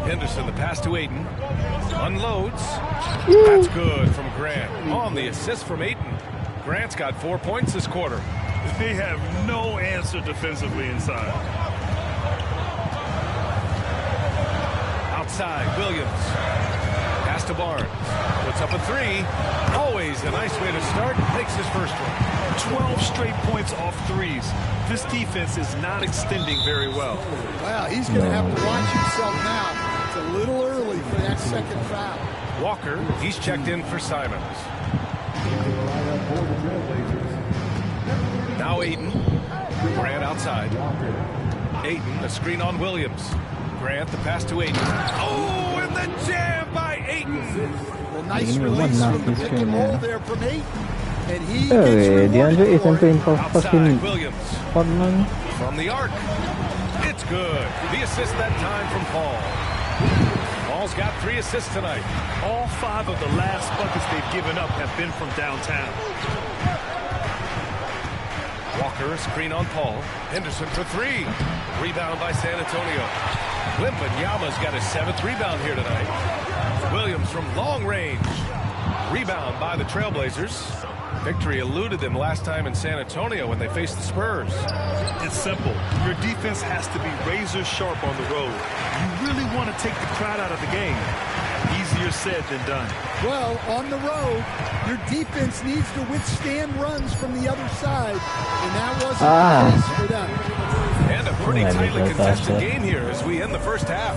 Henderson, the pass to Ayton. Unloads. That's good from Grant. On the assist from Ayton. Grant's got 4 points this quarter. They have no answer defensively inside. Outside, Williams. Pass to Barnes. Puts up a 3. Always a nice way to start. Makes his first one. 12 straight points off threes. This defense is not extending very well. Wow, he's going to have to watch himself now. It's a little early for that second foul. Walker, he's checked in for Simons. Now Ayton. Grant outside. Ayton, a screen on Williams. Grant, the pass to Ayton. Oh, and the jam by Ayton. Well, nice release from the pick and roll there from Ayton. And he DeAndre Ayton playing for fucking Williams. Portland. From the arc. It's good. The assist that time from Paul. Paul's got 3 assists tonight. All 5 of the last buckets they've given up have been from downtown. Walker, a screen on Paul. Henderson for 3. Rebound by San Antonio. Wembanyama's got his 7th rebound here tonight. Williams from long range. Rebound by the Trailblazers. Victory eluded them last time in San Antonio when they faced the Spurs. It's simple. Your defense has to be razor sharp on the road. You really want to take the crowd out of the game. Easier said than done. Well, on the road, your defense needs to withstand runs from the other side, and that wasn't the case for them. And a pretty tightly contested game here as we end the first half.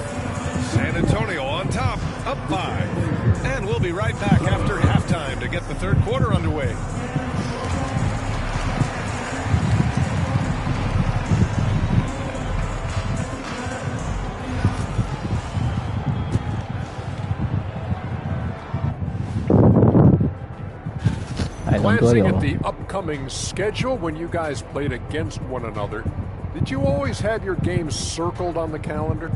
San Antonio on top, up 5. And we'll be right back after halftime to get the third quarter underway. Glancing at the upcoming schedule when you guys played against one another, did you always have your games circled on the calendar?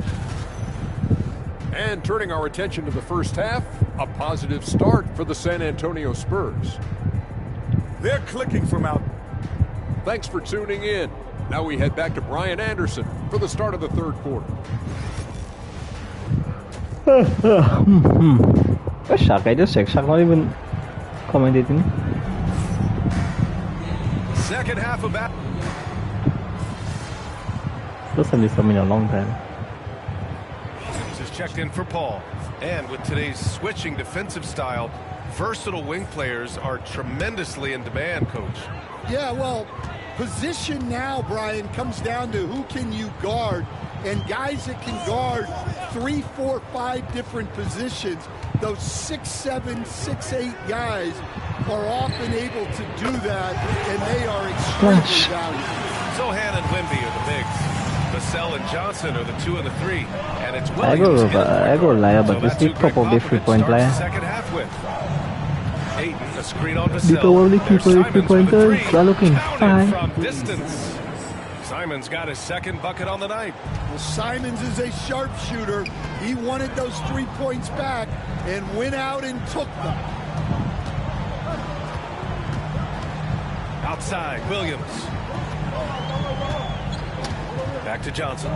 And turning our attention to the first half, a positive start for the San Antonio Spurs. They're clicking from out. Thanks for tuning in. Now we head back to Brian Anderson for the start of the third quarter. Shock, I just checked. Shock not even commentating. Second half of that. Doesn't miss them in a long time. This is checked in for Paul. And with today's switching defensive style, versatile wing players are tremendously in demand, Coach. Yeah, well, position now, Brian, comes down to who can you guard. And guys that can guard 3, 4, 5 different positions, those 6'7", 6'8" guys are often able to do that, and they are extremely valuable. Sohan and Wemby are the bigs. Vassell and Johnson are the 2 and the 3. And it's I go liar, but this is probably 3-point player. Second half with Ayton, a screen on Vassell. The only people 3-pointers are looking fine. From distance. Simons got his second bucket on the night. Well, Simons is a sharpshooter. He wanted those 3 points back and went out and took them. Outside, Williams. Back to Johnson.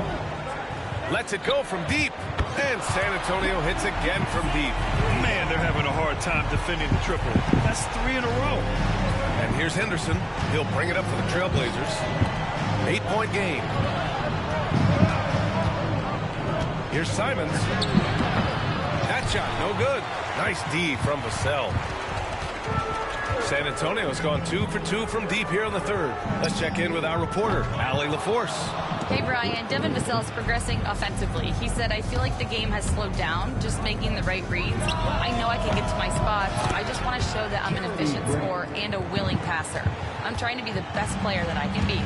Lets it go from deep. And San Antonio hits again from deep. Man, they're having a hard time defending the triple. That's 3 in a row. And here's Henderson. He'll bring it up for the Trailblazers. 8-point game. Here's Simons. That shot, no good. Nice D from Vassell. San Antonio's gone 2 for 2 from deep here in the third. Let's check in with our reporter, Allie LaForce. Hey, Brian. Devin Vassell is progressing offensively. He said, I feel like the game has slowed down, just making the right reads. I know I can get to my spots. I just want to show that I'm an efficient scorer and a willing passer. I'm trying to be the best player that I can be.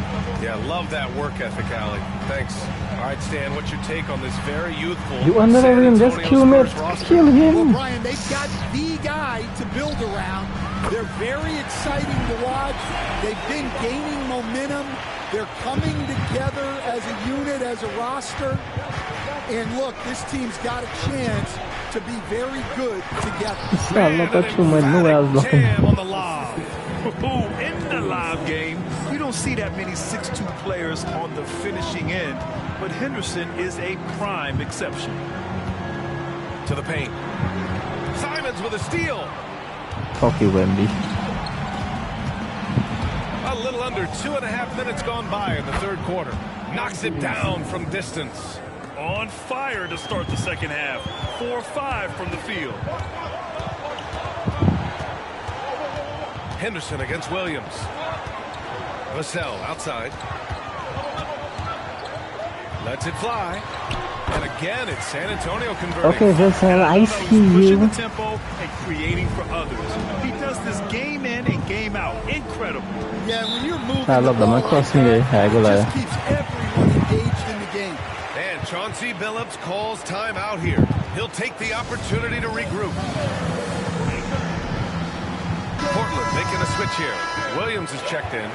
Yeah, love that work ethic, Allie. Thanks. All right, Stan, what's your take on this very youthful You under him, just kill him. Kill him. Well, Brian, they've got the guy to build around. They're very exciting to watch. They've been gaining momentum. They're coming together as a unit, as a roster. And look, this team's got a chance to be very good together. Jam on the lob. In the lob game, you don't see that many 6'2" players on the finishing end, but Henderson is a prime exception. To the paint. Simons with a steal. Cocky Wemby. A little under 2.5 minutes gone by in the third quarter. Knocks it down from distance. On fire to start the second half. 4-5 from the field. Henderson against Williams. Vassell outside. Lets it fly. And again, it's San Antonio converting. Okay, Vassell, I see you. Pushing the tempo and creating for others. He does this game in and game out. Incredible. Yeah, when you're moving I love them. Cross me there. I go just keeps everyone engaged in the game. And Chauncey Billups calls time out here. He'll take the opportunity to regroup. Portland making a switch here. Williams is checked in.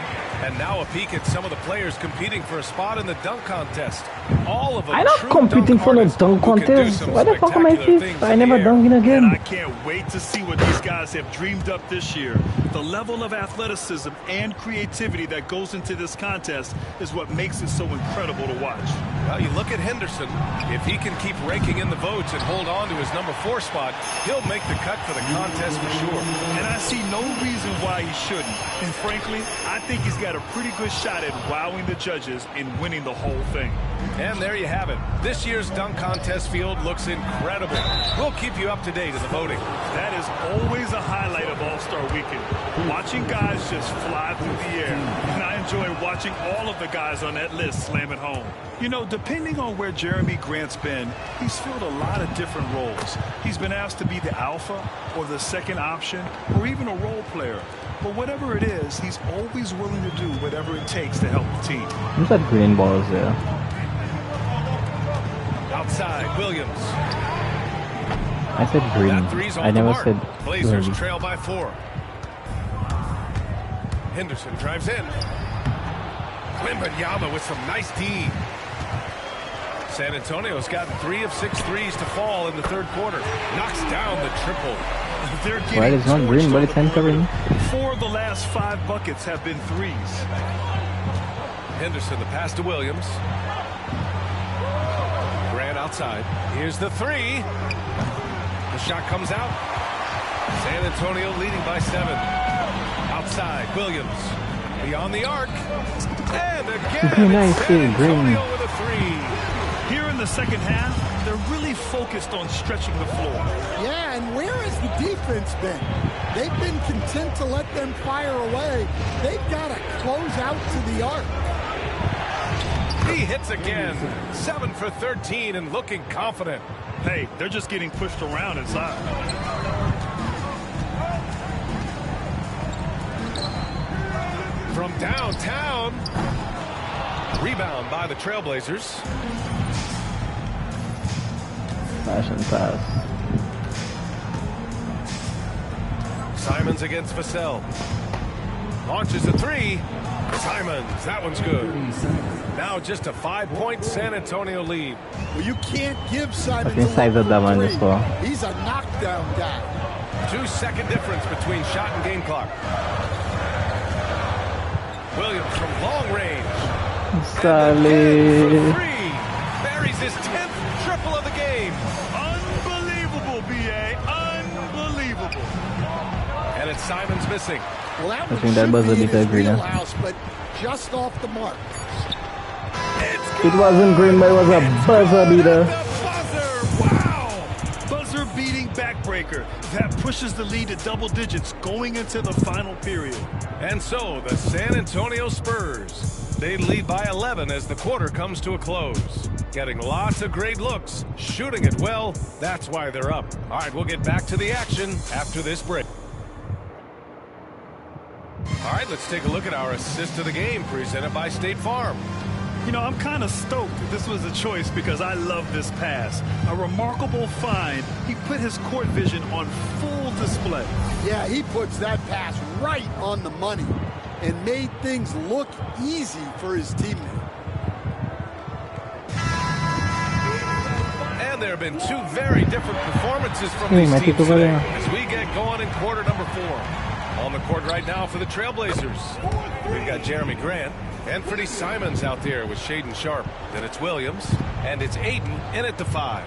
And now a peek at some of the players competing for a spot in the dunk contest. All of them. I'm not competing for no dunk contest. Why the fuck am I fifth? I never dunk in a game. And I can't wait to see what these guys have dreamed up this year. The level of athleticism and creativity that goes into this contest is what makes it so incredible to watch. Well, you look at Henderson. If he can keep raking in the votes and hold on to his number 4 spot, he'll make the cut for the contest for sure. And I see no reason why he shouldn't. And frankly, I think he's got a pretty good shot at wowing the judges and winning the whole thing. And there you have it. This year's dunk contest field looks incredible. We'll keep you up to date in the voting. That is always a highlight of All-Star Weekend. Watching guys just fly through the air. And I enjoy watching all of the guys on that list slam it home. You know, depending on where Jeremy Grant's been, he's filled a lot of different roles. He's been asked to be the alpha or the second option or even a role player. But whatever it is, he's always willing to do whatever it takes to help the team. Who's that green balls there? Outside, Williams. I said green. I never said Blazers green. trail by 4. Henderson drives in. Wembanyama with some nice D. San Antonio's got 3 of 6 threes to fall in the third quarter. Knocks down the triple. Well, it's not green, but it's entering. 4 of the last 5 buckets have been threes. Henderson, the pass to Williams. Grant outside. Here's the 3. The shot comes out. San Antonio leading by 7. Outside, Williams. Beyond the arc. And again, nice San Antonio green. with a 3. Here in the second half, they're really focused on stretching the floor. Yeah, and where has the defense been? They've been content to let them fire away. They've got to close out to the arc. He hits again. 7 for 13 and looking confident. Hey, they're just getting pushed around inside. From downtown. Rebound by the Trailblazers. Fashion pass. Simons against Vassell. Launches a three. Simons, that one's good. Now just a 5-point San Antonio lead. Well, you can't give Simons a three. He's a knockdown guy. 2-second difference between shot and game clock. Williams from long range. Sally. Buries his 10th triple of the game. Unbelievable, B.A. Unbelievable. And it's Simons missing. Well, that one should be in his wheelhouse, but just off the mark. It wasn't green, but it was a buzzer beater. Wow! Buzzer beating backbreaker. That pushes the lead to double digits going into the final period. And so the San Antonio Spurs, they lead by 11 as the quarter comes to a close. Getting lots of great looks, shooting it well, that's why they're up. All right, we'll get back to the action after this break. All right, let's take a look at our assist of the game presented by State Farm. You know, I'm kind of stoked that this was a choice because I love this pass. A remarkable find. He put his court vision on full display. Yeah, he puts that pass right on the money and made things look easy for his teammate. And there have been two very different performances from these teams today as we get going in quarter number 4. On the court right now for the Trailblazers, we've got Jeremy Grant. Anthony Simons out there with Shaden Sharp. Then it's Williams, and it's Ayton in at the 5.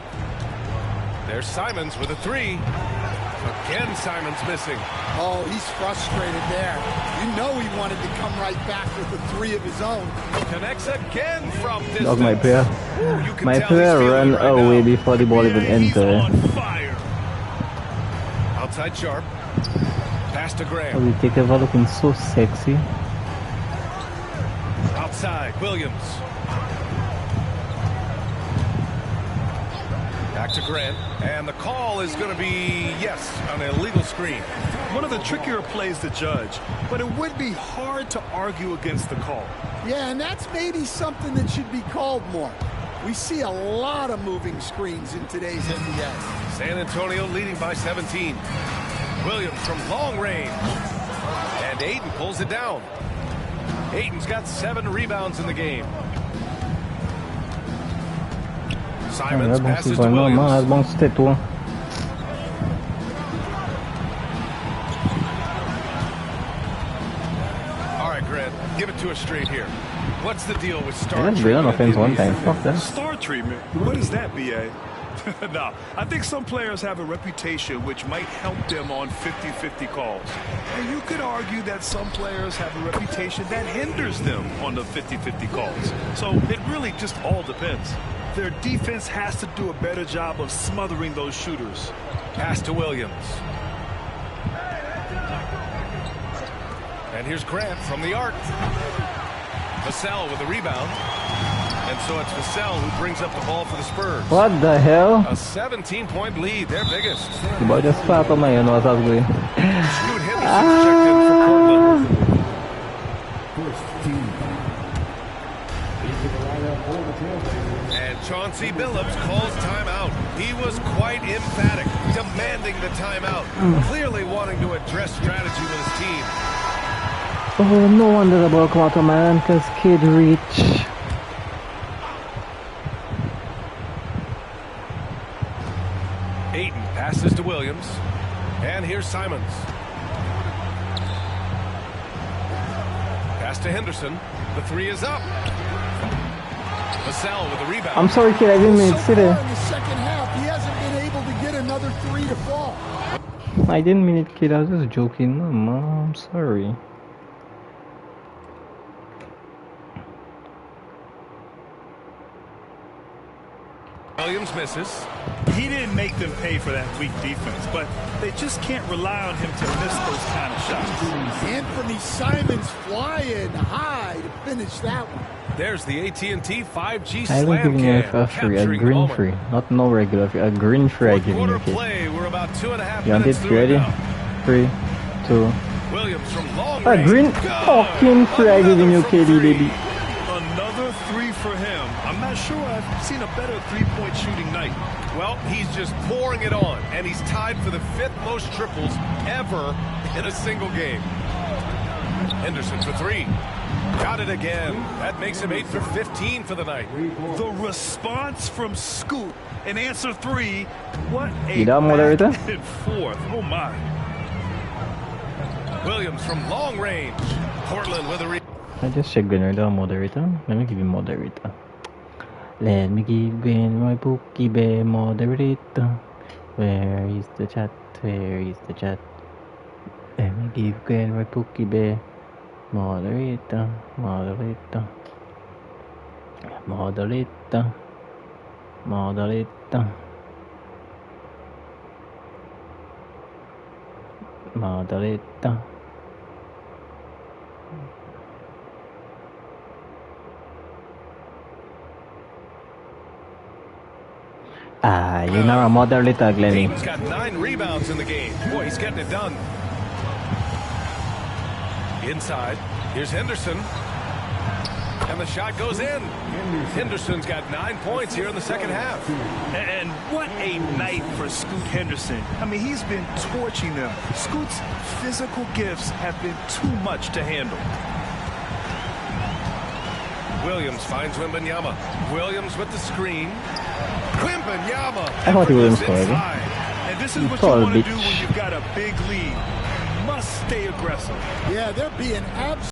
There's Simons with a 3. Again, Simons missing. Oh, he's frustrated there. You know he wanted to come right back with a 3 of his own. Connects again from distance. Dog, my player. My player ran away before the ball even entered. Outside Sharp. Pass to Graham. Oh, we take over looking so sexy. Outside, Williams. Back to Grant. And the call is going to be, yes, an illegal screen. One of the trickier plays to judge, but it would be hard to argue against the call. Yeah, and that's maybe something that should be called more. We see a lot of moving screens in today's NBA. San Antonio leading by 17. Williams from long range. And Ayton pulls it down. Ayton's got 7 rebounds in the game. Simons passes to Williams. All right, Grant, give it to us straight here. What's the deal with star treatment? Star treatment? What is that, B.A.? No, I think some players have a reputation which might help them on 50-50 calls. And you could argue that some players have a reputation that hinders them on the 50-50 calls. So it really just all depends. Their defense has to do a better job of smothering those shooters. Pass to Williams. And here's Grant from the arc. Vassell with the rebound. And so it's Vassell who brings up the ball for the Spurs. What the hell? A 17-point lead, their biggest. The boy just flat on my end was ugly. Scoot Henderson checked in for Portland. And Chauncey Billups calls timeout. He was quite emphatic, demanding the timeout, clearly wanting to address strategy with his team. Oh, no wonder the ball come out of my hand because kid reach. Ayton passes to Williams. And here's Simons. Pass to Henderson. The 3 is up. Vassell with the rebound. I'm sorry, kid. I didn't mean to sit there. In the second half, he hasn't been able to get another 3 to fall. I didn't mean it, kid. I was just joking. Mom, I'm sorry. Williams misses. He didn't make them pay for that weak defense, but they just can't rely on him to miss those kind of shots. Anthony Simons flying high to finish that one. There's the AT&T 5G I will slam give you cam. a free, a green free, not no regular free, a green free. I give you. Okay. Play, we're about 2.5 you want it? You ready? 3, 2. Williams from long a green fucking free. I give you, KD baby. Another 3 for him. I'm not sure I've seen a better three-point shooting night. Well, he's just pouring it on, and he's tied for the 5th most triples ever in a single game. Henderson for 3. Got it again. That makes him 8 for 15 for the night. The response from Scoot in answer 3. What a back and forth. Oh, my. Williams from long range. Portland with a I just checked the moderator. Let me give you moderator. Let me give in my bookie bear moderator. Where is the chat? Where is the chat? Let me give Gwen my bookie bear moderator. Moderator. Moderator. Moderator. Moderator. You're not a moderator, Glenny. He's got 9 rebounds in the game. Boy, he's getting it done. Inside, here's Henderson. And the shot goes in. Henderson's got 9 points here in the second half. And what a night for Scoot Henderson. I mean, he's been torching them. Scoot's physical gifts have been too much to handle. Williams finds Wembanyama. Williams with the screen. Wembanyama. I thought he was inside. And this is what you want to do when you've got a big lead. Must stay aggressive. Yeah, they're being absolutely